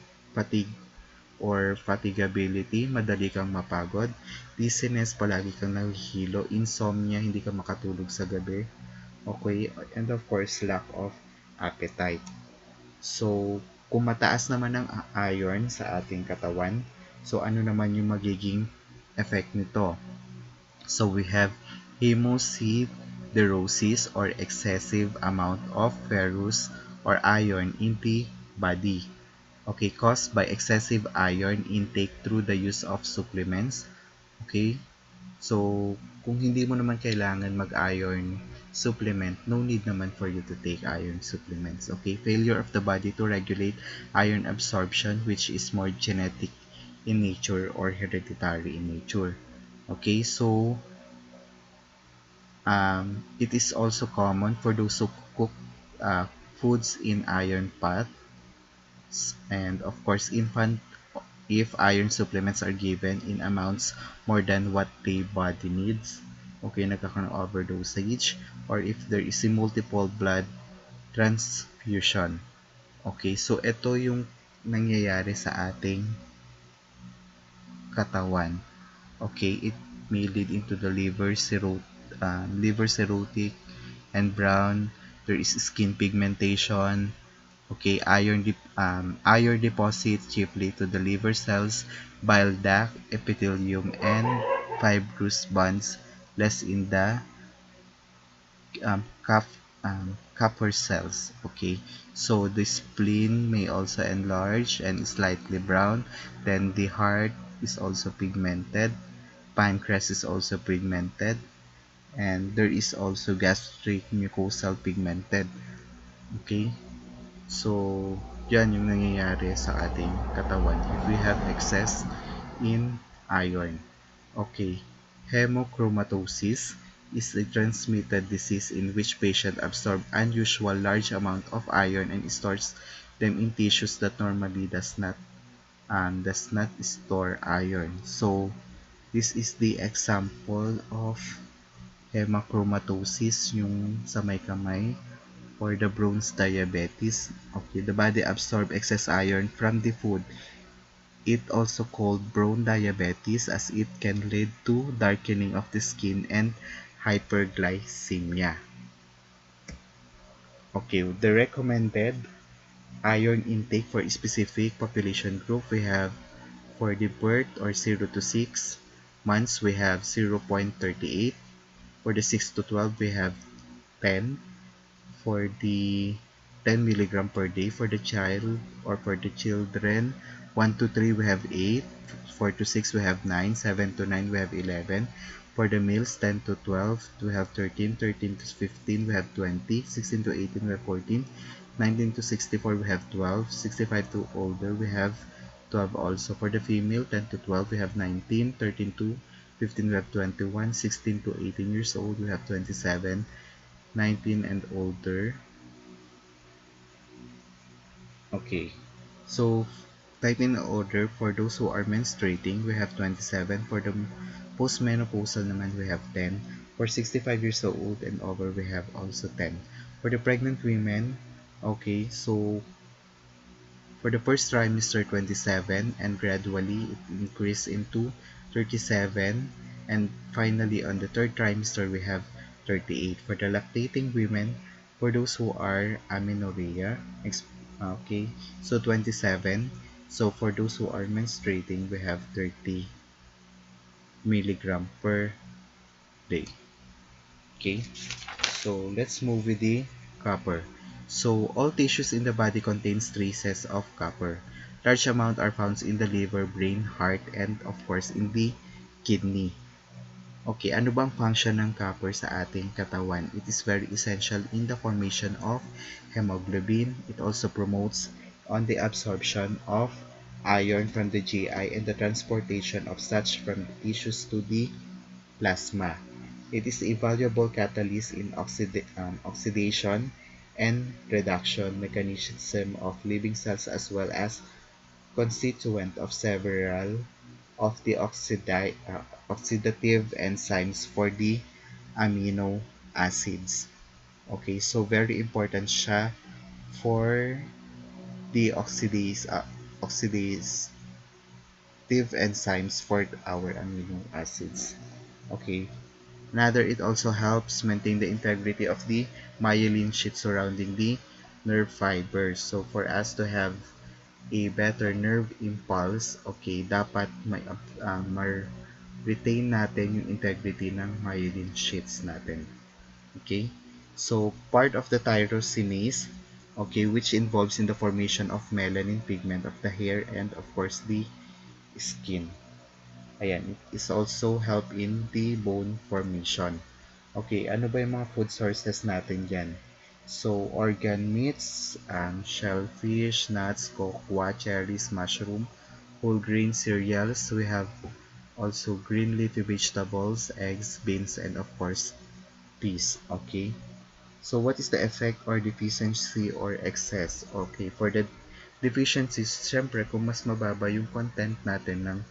or fatigability, madali kang mapagod, dizziness, palagi kang nahihilo, insomnia, hindi ka makatulog sa gabi, okay, and of course, lack of appetite. So, kung mataas naman ang iron sa ating katawan, so ano naman yung magiging effect nito? So, we have hemosiderosis or excessive amount of ferrous or iron in the body. Okay, caused by excessive iron intake through the use of supplements. Okay, so kung hindi mo naman kailangan mag-iron supplement, no need naman for you to take iron supplements. Okay, failure of the body to regulate iron absorption, which is more genetic in nature or hereditary in nature. Okay, so it is also common for those who cook uh, foods in iron pots, and of course infant if iron supplements are given in amounts more than what the body needs. Okay, nagkakaroon ng overdosage, or if there is a multiple blood transfusion. Okay, so ito yung nangyayari sa ating katawan. Okay, it may lead into the liver cirrhotic and brown. There is skin pigmentation. Okay, iron deposits chiefly to the liver cells, bile duct, epithelium, and fibrous bands, less in the cap, Kapper cells. Okay, so the spleen may also enlarge and slightly brown. Then the heart is also pigmented. Pancreas is also pigmented, and there is also gastric mucosal pigmented. Okay, so yan yung nangyayari sa ating katawan if we have excess in iron. Okay, hemochromatosis is a transmitted disease in which patient absorb unusual large amount of iron and stores them in tissues that normally does not store iron. So this is the example of hemochromatosis, yung sa may kamay, or the bronze diabetes. Okay, the body absorb excess iron from the food. It also called bone diabetes as it can lead to darkening of the skin and hyperglycemia. Okay, the recommended iron intake for a specific population group, we have for the birth or 0 to 6 months, we have 0.38. For the 6 to 12, we have 10. For the 10 milligram per day for the child or for the children. 1 to 3 we have 8, 4 to 6 we have 9, 7 to 9 we have 11. For the males, 10 to 12 we have 13, 13 to 15 we have 20, 16 to 18 we have 14, 19 to 64 we have 12, 65 to older we have 12 also. For the female, 10 to 12 we have 19, 13 to 15 we have 21, 16 to 18 years old we have 27, 19 and older. Okay, so 19 and older, for those who are menstruating, we have 27. For the postmenopausal naman, we have 10. For 65 years old and over, we have also 10. For the pregnant women, okay, so for the first trimester, 27, and gradually it increased into 37, and finally on the third trimester, we have 38. For the lactating women, for those who are amenorrhea, okay, so 27. So for those who are menstruating, we have 30 milligram per day. Okay, So let's move with the copper. So all tissues in the body contains traces of copper. Large amount are found in the liver, brain, heart, and of course in the kidney. Okay, ano bang function ng copper sa ating katawan? It is very essential in the formation of hemoglobin. It also promotes on the absorption of iron from the GI and the transportation of such from the tissues to the plasma. It is a valuable catalyst in oxidation and reduction mechanism of living cells as well as constituent of several of the oxidative enzymes for the amino acids. Okay, so very important siya for the oxidative enzymes for our amino acids. Okay, another, it also helps maintain the integrity of the myelin sheet surrounding the nerve fibers. So for us to have a better nerve impulse, okay, dapat retain natin yung integrity ng myelin sheets natin. Okay? So, part of the tyrosinase, okay, which involves in the formation of melanin pigment of the hair and of course the skin. Ayan, it is also help in the bone formation. Okay, ano ba yung mga food sources natin dyan? So, organ meats, shellfish, nuts, cocoa, cherries, mushroom, whole grain cereals. We have also green leafy vegetables, eggs, beans, and of course, peas. Okay? So, what is the effect or deficiency or excess? Okay, for the deficiencies, syempre, kung mas mababa yung content natin ng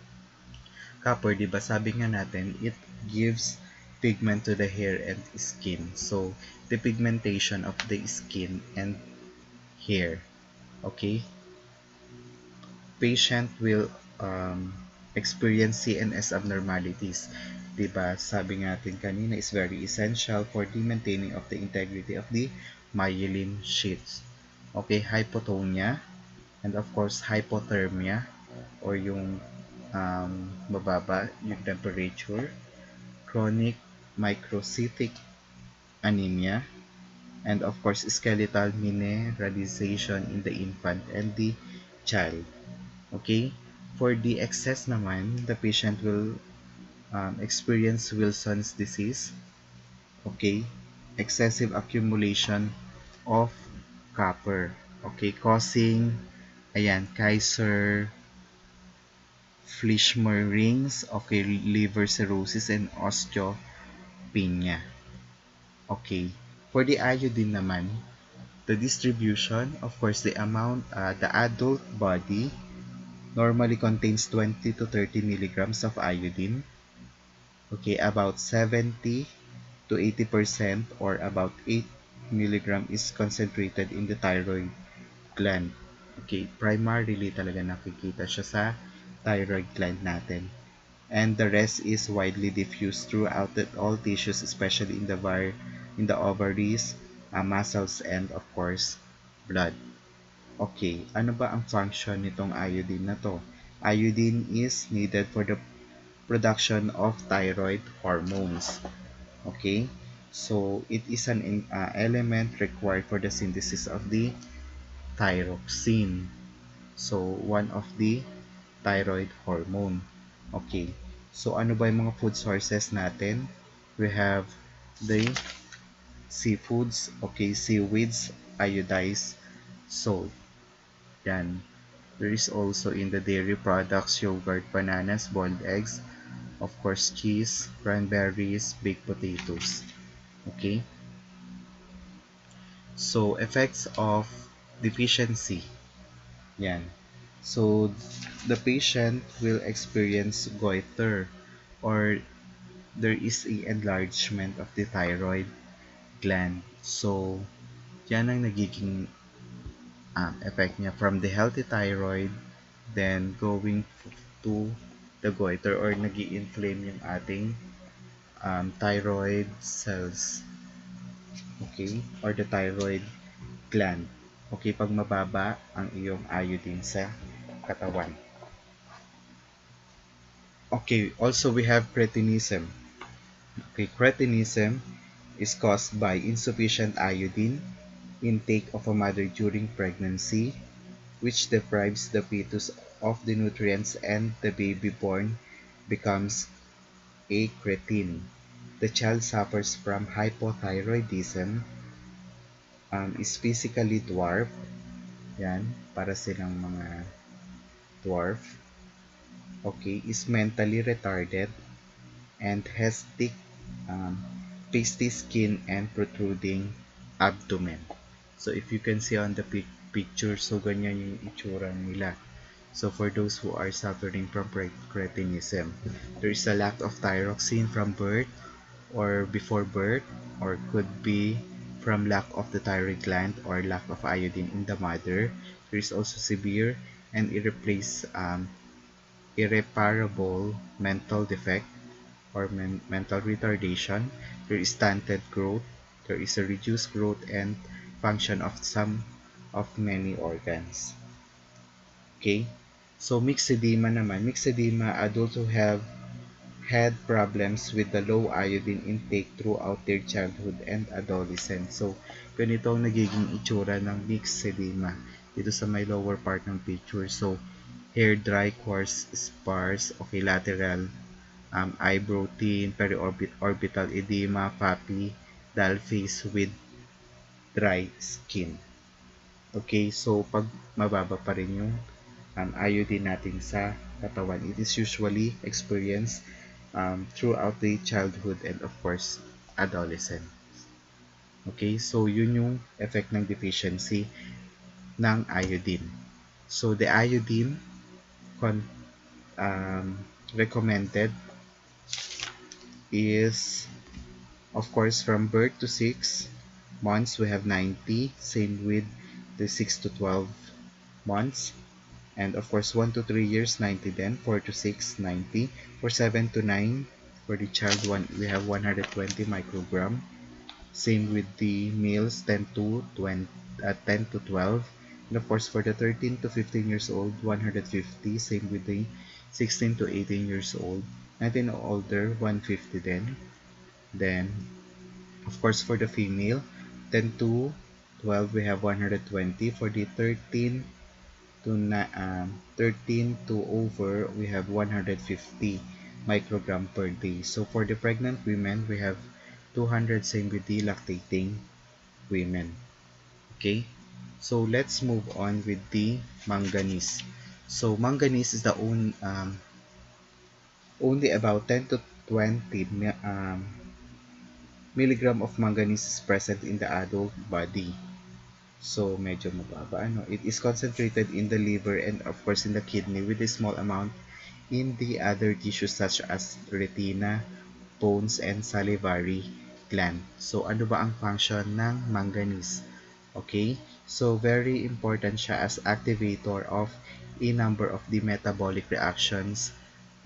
copper, di ba sabi nga natin, it gives pigment to the hair and skin. So, the pigmentation of the skin and hair. Okay? Patient will experience CNS abnormalities. Diba, sabi nga natin kanina is very essential for the maintaining of the integrity of the myelin sheaths. Okay, hypotonia and of course hypothermia or yung mababa yung temperature, chronic microcytic anemia, and of course skeletal mineralization in the infant and the child. Okay? For the excess naman, the patient will experience Wilson's disease. Okay? Excessive accumulation of copper. Okay? Causing, ayan, Kaiser Fleishman rings, okay, liver cirrhosis and osteopenia. Okay. For the iodine naman, the distribution, of course, the amount, the adult body normally contains 20 to 30 milligrams of iodine. Okay, about 70 to 80% or about 8 milligram is concentrated in the thyroid gland. Okay, primarily talaga nakikita siya sa thyroid gland natin. And the rest is widely diffused throughout all tissues, especially in the ovaries, muscles, and of course, blood. Okay, ano ba ang function nitong iodine na to? Iodine is needed for the production of thyroid hormones. Okay, so it is an element required for the synthesis of the thyroxine. So, one of the thyroid hormone. Okay, so ano ba yung mga food sources natin? We have the seafoods, okay, seaweeds, iodized salt. Yan. There is also in the dairy products, yogurt, bananas, boiled eggs, of course cheese, cranberries, baked potatoes. Okay? So, effects of deficiency. Yan. So, the patient will experience goiter or there is a enlargement of the thyroid gland. So, yan ang nagiging effect niya from the healthy thyroid then going to the goiter or nag-i-inflame yung ating thyroid cells. Okay? Or the thyroid gland. Okay, pag mababa ang iyong iodine sa katawan. Okay, also we have cretinism. Okay, cretinism is caused by insufficient iodine intake of a mother during pregnancy, which deprives the fetus of the nutrients and the baby born becomes a cretin. The child suffers from hypothyroidism, is physically dwarfed, yan, para silang mga dwarf, okay, is mentally retarded, and has thick, um, pasty skin and protruding abdomen. So if you can see on the picture, so ganyan yung itsura nila. So for those who are suffering from cretinism, there is a lack of thyroxine from birth or before birth, or could be from lack of the thyroid gland or lack of iodine in the mother. There is also severe and irreparable mental defect or mental retardation. There is stunted growth. There is a reduced growth and function of some of many organs. Okay? So myxedema naman. Myxedema, adults who have had problems with the low iodine intake throughout their childhood and adolescence. So, ganito ang nagiging itsura ng myxedema dito sa may lower part ng picture. So, hair dry, coarse, sparse, okay, lateral, eyebrow thin, periorbital edema, puffy, dull face with dry skin. Okay, so pag mababa pa rin yung iodine natin sa katawan, it is usually experienced throughout the childhood and of course adolescent. Okay, so yun yung effect ng deficiency ng iodine. So the iodine con recommended is of course from birth to 6 months we have 90, same with the 6 to 12 months. And of course, 1 to 3 years, 90 then. 4 to 6, 90. For 7 to 9, for the child, we have 120 microgram. Same with the males, 10 to 20, 10 to 12. And of course, for the 13 to 15 years old, 150. Same with the 16 to 18 years old. 19 or older, 150 then. Then, of course, for the female, 10 to 12, we have 120. For the 13 to over, we have 150 microgram per day. So for the pregnant women, we have 200, same with the lactating women. Okay, so let's move on with the manganese. So manganese is the only about 10 to 20 milligram of manganese is present in the adult body. So, medyo mababa. It is concentrated in the liver and of course in the kidney with a small amount in the other tissues such as retina, bones, and salivary gland. So, ano ba ang function ng manganese? Okay? So, very important siya as activator of a number of the metabolic reactions,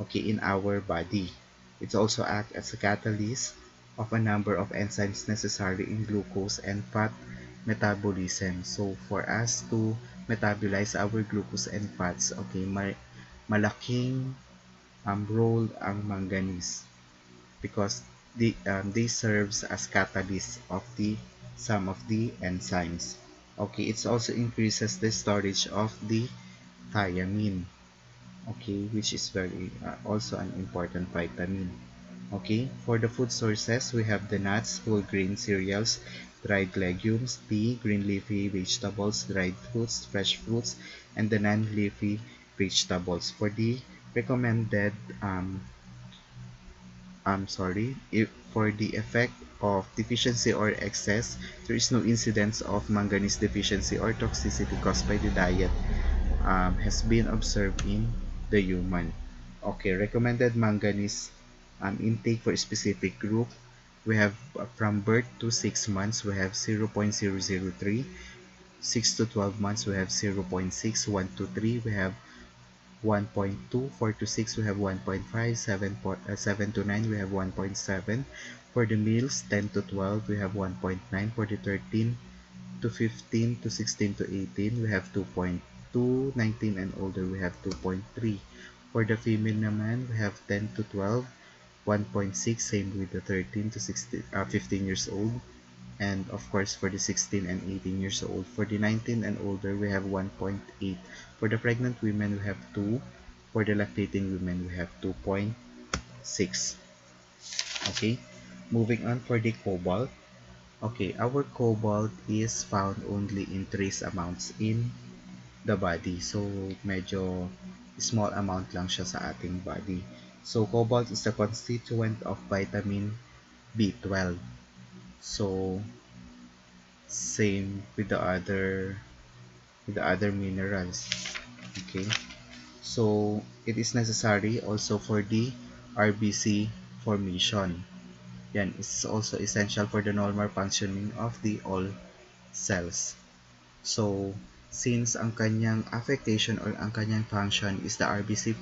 okay, in our body. It also acts as a catalyst of a number of enzymes necessary in glucose and fat metabolism. So, for us to metabolize our glucose and fats, okay, malaking role ang manganese because they serves as catalyst of the some of the enzymes. Okay, it also increases the storage of the thiamine. Okay, which is very also an important vitamin. Okay, for the food sources, we have the nuts, whole grain cereals, dried legumes, tea, green leafy vegetables, dried fruits, and the non-leafy vegetables. For the recommended, if for the effect of deficiency or excess, there is no incidence of manganese deficiency or toxicity caused by the diet has been observed in the human. Okay, recommended manganese intake for a specific group. We have from birth to 6 months, we have 0.003. 6 to 12 months, we have 0.6. 1 to 3, we have 1.2. 4 to 6, we have 1.5. 7 to 9, we have 1.7. For the males, 10 to 12, we have 1.9. For the 13 to 15 to 16 to 18, we have 2.2. 19 and older, we have 2.3. For the female naman, we have 10 to 12, 1.6, same with the 13 to 15 years old. And of course, for the 16 and 18 years old. For the 19 and older, we have 1.8. For the pregnant women, we have 2. For the lactating women, we have 2.6. Okay, moving on for the cobalt. Okay, our cobalt is found only in trace amounts in the body. So, medyo small amount lang siya sa ating body. So, cobalt is a constituent of vitamin B12. So, same with the other minerals. Okay, so it is necessary also for the RBC formation. Yan is also essential for the normal functioning of the all cells. So since ang kanyang affectation or ang kanyang function is the RBC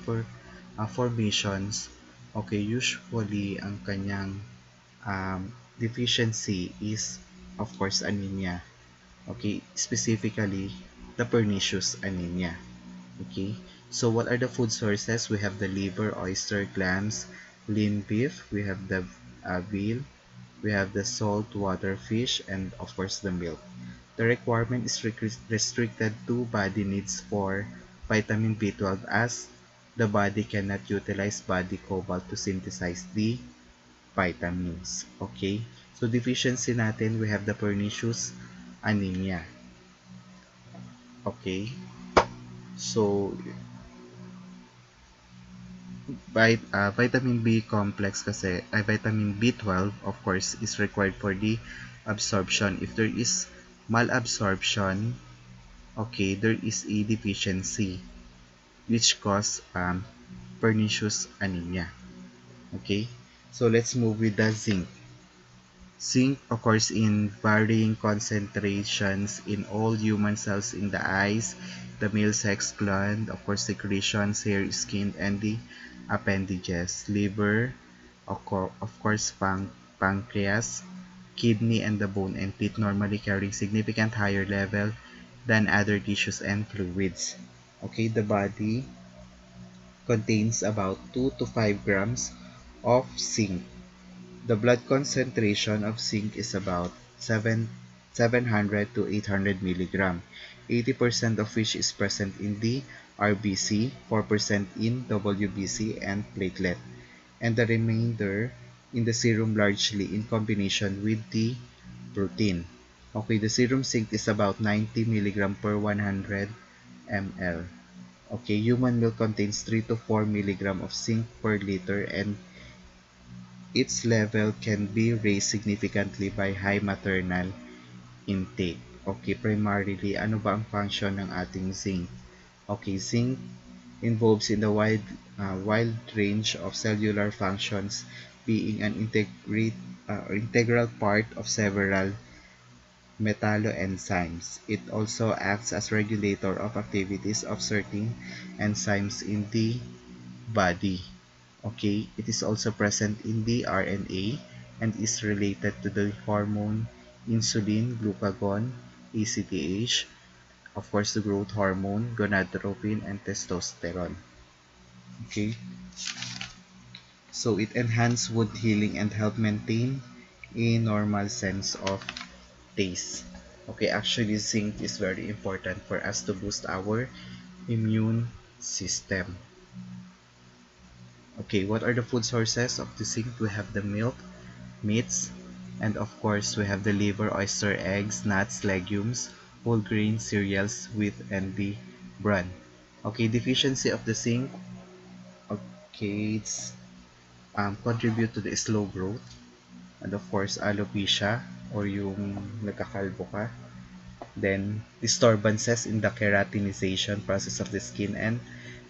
formations, okay, usually ang kanyang deficiency is of course anemia. Okay, specifically the pernicious anemia. Okay, so what are the food sources? We have the liver, oyster, clams, lean beef, we have the veal, we have the saltwater fish, and of course the milk. The requirement is restricted to body needs for vitamin B12 as the body cannot utilize body cobalt to synthesize the vitamins. Okay, so deficiency natin, we have the pernicious anemia. Okay, so vitamin B complex kasi, vitamin B12 of course is required for the absorption. If there is malabsorption, okay, there is a deficiency which cause pernicious anemia. Okay, so let's move with the zinc. Zinc occurs in varying concentrations in all human cells in the eyes, the male sex gland, of course secretions, hair, skin, and the appendages, liver, of course pancreas, kidney, and the bone and teeth normally carrying significant higher level than other tissues and fluids. Okay, the body contains about 2 to 5 grams of zinc. The blood concentration of zinc is about 700 to 800 milligram, 80% of which is present in the RBC, 4% in WBC and platelet, and the remainder in the serum largely in combination with the protein. Okay, the serum zinc is about 90 milligram per 100 ml. Okay, human milk contains 3 to 4 milligram of zinc per liter and its level can be raised significantly by high maternal intake. Okay, primarily, ano ba ang function ng ating zinc? Okay, zinc involves in the wide range of cellular functions, being an integral part of several metalloenzymes. It also acts as regulator of activities of certain enzymes in the body. Okay, it is also present in the RNA and is related to the hormone insulin, glucagon, ACTH, of course the growth hormone, gonadotropin, and testosterone. Okay, so it enhances wound healing and help maintain a normal sense of taste. Okay, actually zinc is very important for us to boost our immune system. Okay, what are the food sources of the zinc? We have the milk, meats, and of course we have the liver, oyster, eggs, nuts, legumes, whole grain, cereals, wheat, and the bran. Okay, deficiency of the zinc. Okay, it's contribute to the slow growth and of course alopecia or yung nagkakalbo ka. Then disturbances in the keratinization process of the skin and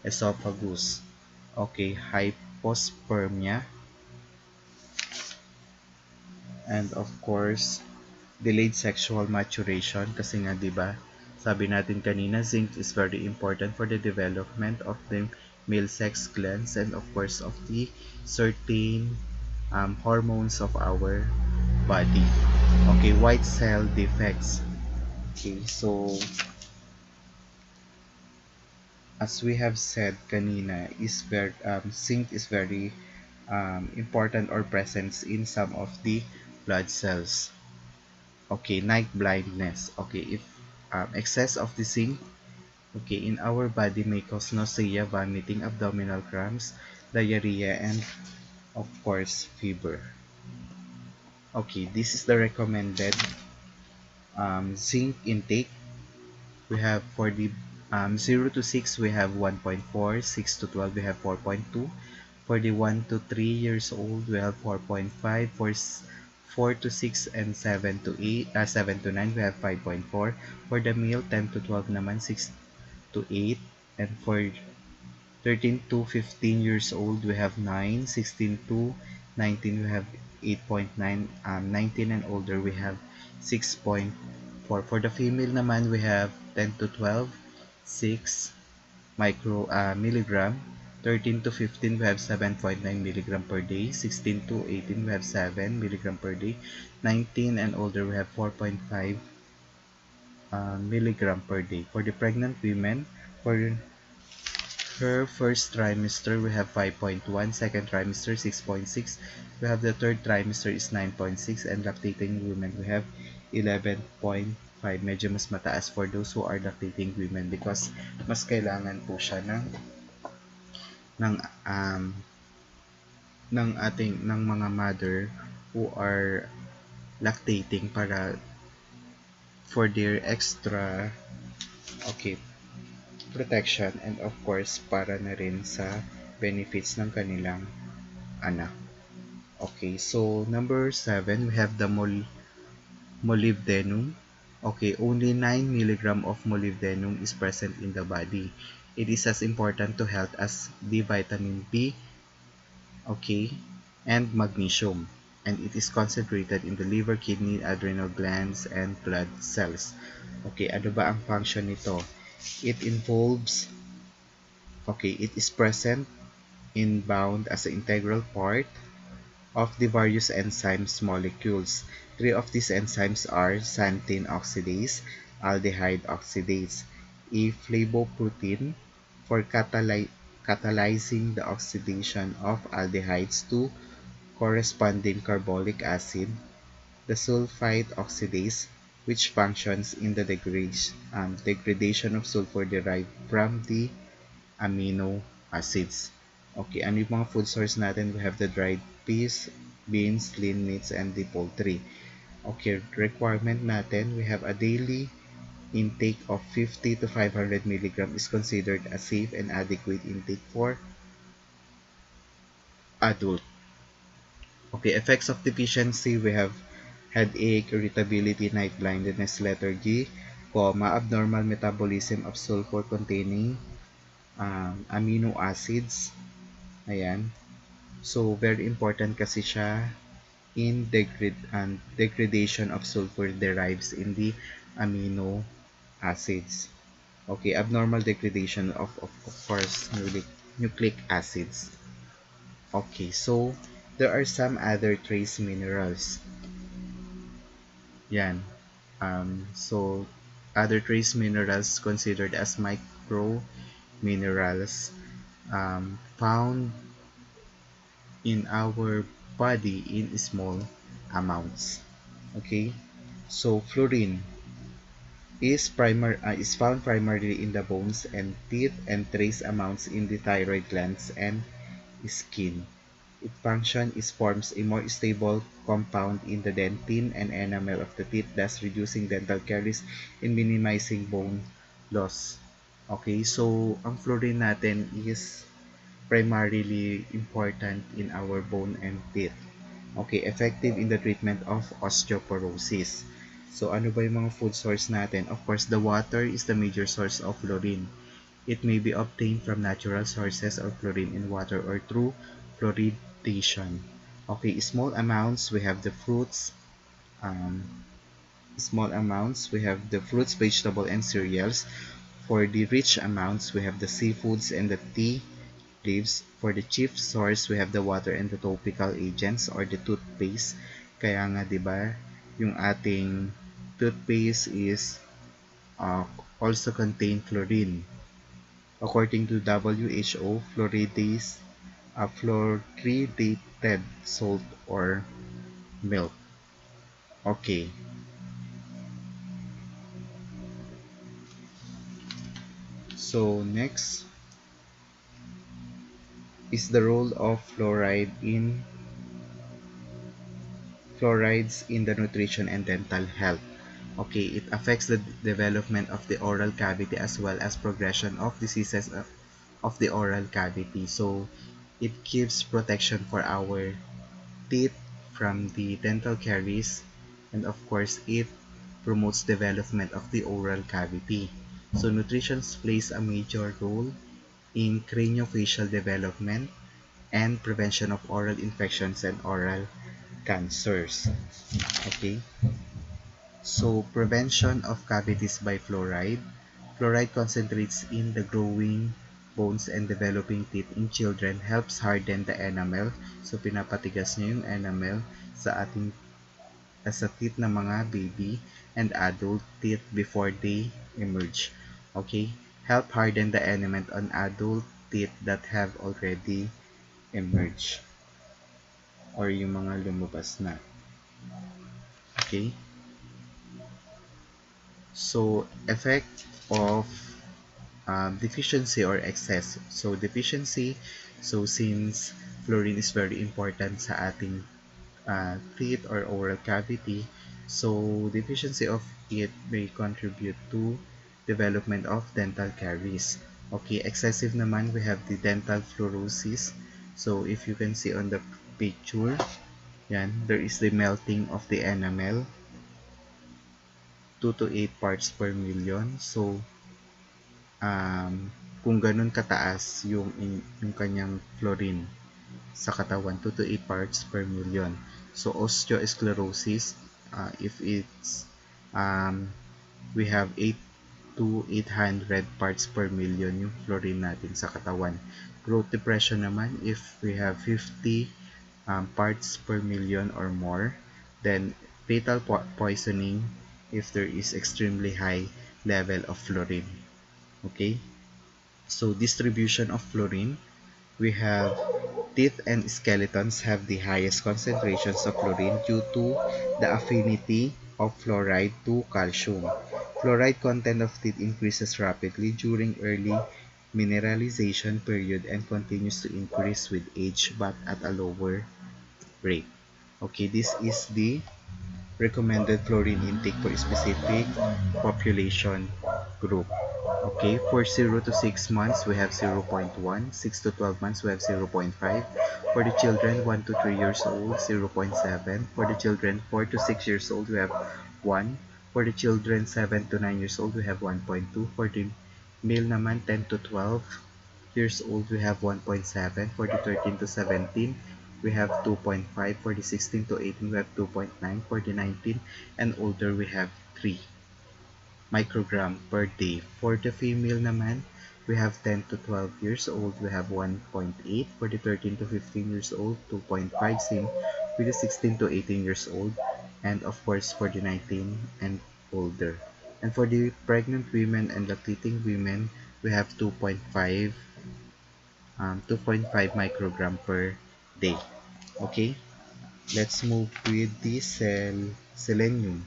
esophagus. Okay, hypospermia, and of course delayed sexual maturation kasi nga 'di ba? Sabi natin kanina, zinc is very important for the development of the male sex glands and of course of the certain hormones of our body. Okay, white cell defects. Okay, so as we have said kanina, is very zinc is very important or presence in some of the blood cells. Okay, night blindness. Okay, if excess of the zinc, okay, in our body may cause nausea, vomiting, abdominal cramps, diarrhea, and of course, fever. Okay, this is the recommended zinc intake. We have for the 0 to 6, we have 1.4, 6 to 12, we have 4.2. For the 1 to 3 years old, we have 4.5. For 4 to 6 and 7 to 8, 7 to 9, we have 5.4. For the male, 10 to 12 naman, 6 to 8. And for 13 to 15 years old, we have 9. 16 to 19, we have 8.9. 19 and older, we have 6.4. For the female naman, we have 10 to 12, 6 milligram. 13 to 15, we have 7.9 milligram per day. 16 to 18, we have 7 milligram per day. 19 and older, we have 4.5 milligram per day. For the pregnant women, for her first trimester, we have 5.1. Second trimester, 6.6. We have the third trimester is 9.6. And lactating women, we have 11.5. Medyo mas mataas for those who are lactating women because mas kailangan po siya ng um, ng mga mother who are lactating para for their extra okay protection, and of course para na rin sa benefits ng kanilang anak. Okay, so number 7, we have the molybdenum. Okay, only 9 milligram of molybdenum is present in the body. It is as important to health as the vitamin B, okay, and magnesium. And it is concentrated in the liver, kidney, adrenal glands, and blood cells. Okay, ano ba ang function nito? It involves, okay, it is present in bound as an integral part of the various enzymes molecules. Three of these enzymes are xanthine oxidase, aldehyde oxidase, a flavoprotein for catalyzing the oxidation of aldehydes to corresponding carbolic acid, the sulfite oxidase, which functions in the degradation of sulfur derived from the amino acids. Okay, ano yung mga food source natin? We have the dried peas, beans, lean meats, and the poultry. Okay, requirement natin, we have a daily intake of 50 to 500 milligram is considered a safe and adequate intake for adult. Okay, effects of deficiency, we have headache, irritability, night blindness, lethargy, abnormal metabolism of sulfur containing amino acids. Ayan. So, very important kasi siya in degradation of sulfur derives in the amino acids. Okay, abnormal degradation of course, nucleic acids. Okay, so there are some other trace minerals. Yan. So, other trace minerals considered as micro minerals found in our body in small amounts. Okay, so fluorine is found primarily in the bones and teeth and trace amounts in the thyroid glands and skin. Its function is forms a more stable compound in the dentin and enamel of the teeth, thus reducing dental caries and minimizing bone loss. Okay, so ang fluorine natin is primarily important in our bone and teeth. Okay, effective in the treatment of osteoporosis. So, ano ba yung mga food source natin? Of course, the water is the major source of fluorine. It may be obtained from natural sources of fluorine in water or through fluoridation. Okay, small amounts, we have the fruits. Small amounts, we have the fruits, vegetable, and cereals. For the rich amounts, we have the seafoods and the tea leaves. For the chief source, we have the water and the topical agents or the toothpaste. Kaya nga, di ba, yung ating toothpaste is also contain fluorine. According to WHO, fluoridase a fluoridated salt or milk. Okay, so next is the role of fluorides in the nutrition and dental health. Okay, it affects the development of the oral cavity as well as progression of diseases of the oral cavity. So it gives protection for our teeth from the dental caries, and of course it promotes development of the oral cavity. So nutrition plays a major role in craniofacial development and prevention of oral infections and oral cancers. Okay, so prevention of cavities by fluoride. Fluoride concentrates in the growing bones and developing teeth in children helps harden the enamel. So pinapatigas niya yung enamel sa ating sa teeth ng mga baby and adult teeth before they emerge. Okay? Help harden the enamel on adult teeth that have already emerged or yung mga lumabas na. Okay? So, effect of deficiency or excess. So, deficiency, so since fluorine is very important sa ating teeth or oral cavity, so deficiency of it may contribute to development of dental caries. Okay, excessive naman, we have the dental fluorosis. So, if you can see on the picture, yan, there is the melting of the enamel, 2 to 8 parts per million. So, kung ganun kataas yung kanyang fluorine sa katawan, 2 to 8 parts per million. So, osteosclerosis, if it's, we have 8 to 800 parts per million yung fluorine natin sa katawan. Growth depression naman, if we have 50 parts per million or more. Then, fatal poisoning if there is extremely high level of fluorine. Okay? So, distribution of fluorine. We have teeth and skeletons have the highest concentrations of fluorine due to the affinity of fluoride to calcium. Fluoride content of teeth increases rapidly during early mineralization period and continues to increase with age but at a lower rate. Okay, this is the recommended fluorine intake for specific population group. Okay, for 0 to 6 months, we have 0.1. 6 to 12 months, we have 0.5. For the children 1 to 3 years old, 0.7. For the children 4 to 6 years old, we have 1. For the children 7 to 9 years old, we have 1.2. For the male naman 10 to 12 years old, we have 1.7. For the 13 to 17, we have 2.5. For the 16 to 18, we have 2.9. For the 19 and older, we have 3 microgram per day. For the female naman, we have 10 to 12 years old, we have 1.8. For the 13 to 15 years old, 2.5. Same with the 16 to 18 years old. And of course, for the 19 and older. And for the pregnant women and lactating women, we have 2.5 microgram per day. Okay, let's move with the selenium.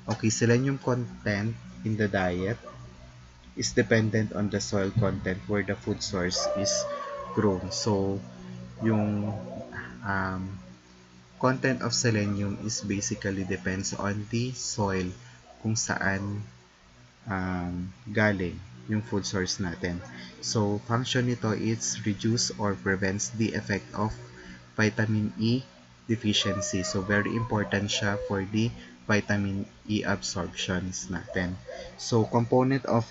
Okay, selenium content in the diet is dependent on the soil content where the food source is grown. So, yung content of selenium is basically depends on the soil kung saan galing yung food source natin. So, function nito is reduce or prevents the effect of vitamin E deficiency. So, very important siya for the vitamin E absorptions natin. So, component of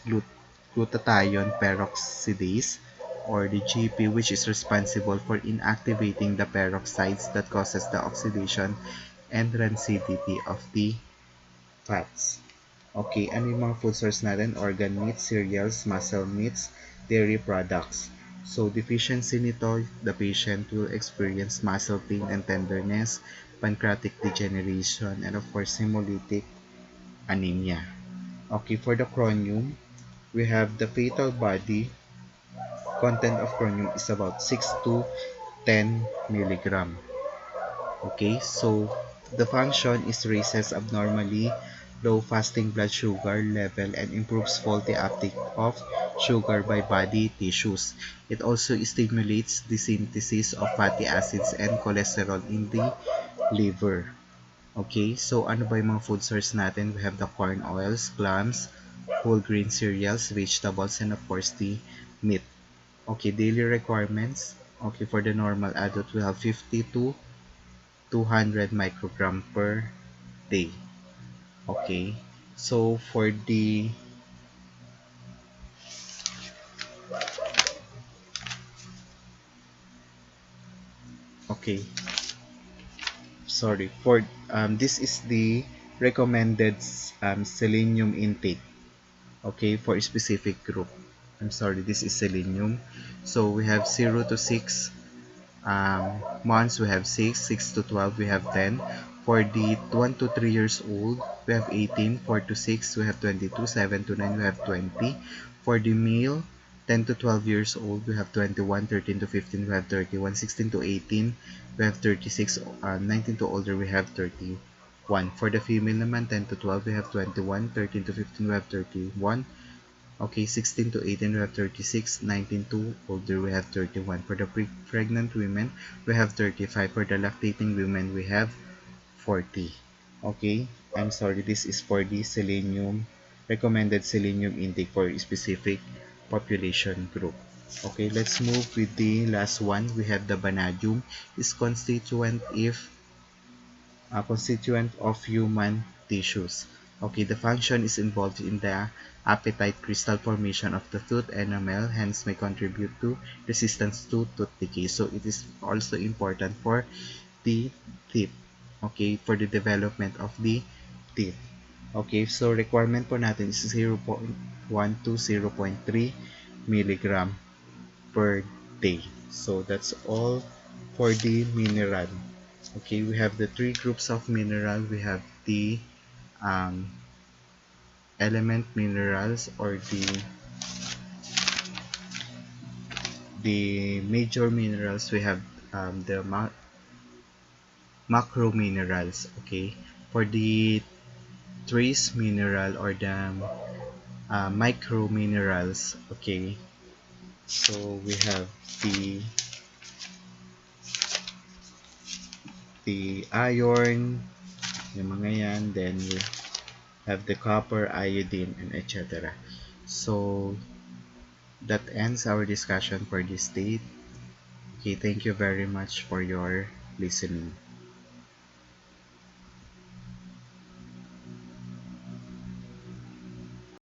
glutathione peroxidase or the GP, which is responsible for inactivating the peroxides that causes the oxidation and rancidity of the fats. Okay, ano yung mga food source natin? Organ meats, cereals, muscle meats, dairy products. So, deficiency nito, the patient will experience muscle pain and tenderness, pancreatic degeneration, and of course, hemolytic anemia. Okay, for the chromium, we have the fetal body content of chromium is about 6 to 10 milligram. Okay, so the function is raises abnormally low fasting blood sugar level and improves faulty uptake of sugar by body tissues. It also stimulates the synthesis of fatty acids and cholesterol in the liver. Okay, so ano ba yung mga food source natin? We have the corn oils, clams, whole grain cereals, vegetables, and of course the meat. Okay, daily requirements. Okay, for the normal adult, we have 50 to 200 microgram per day. Okay, so for the okay, sorry for this is the recommended selenium intake. Okay, for a specific group. I'm sorry, this is selenium. So we have 0 to 6 months we have 6, 6 to 12 we have 10. For the 1 to 3 years old we have 18, 4 to 6 we have 22, 7 to 9 we have 20. For the male 10 to 12 years old we have 21, 13 to 15 we have 31, 16 to 18 we have 36, 19 to older we have 31. For the female naman 10 to 12 we have 21, 13 to 15 we have 31. Okay, 16 to 18 we have 36, 19 to older we have 31. For the pregnant women, we have 35. For the lactating women, we have 40. Okay, I'm sorry, this is for the selenium, recommended selenium intake for a specific population group. Okay, let's move with the last one. We have the vanadium is constituent of human tissues. Okay, the function is involved in the appetite crystal formation of the tooth enamel, hence may contribute to resistance to tooth decay. So it is also important for the teeth. Okay, for the development of the teeth. Okay, so requirement po natin is 0.1 to 0.3 milligram per day. So that's all for the mineral. Okay, we have the three groups of mineral. We have the um, element minerals or the major minerals. We have the macro minerals. Okay, for the trace mineral or the micro minerals. Okay, so we have the iron, yung mga yan, then we have the copper, iodine, and etc. So that ends our discussion for this day. Okay, thank you very much for your listening.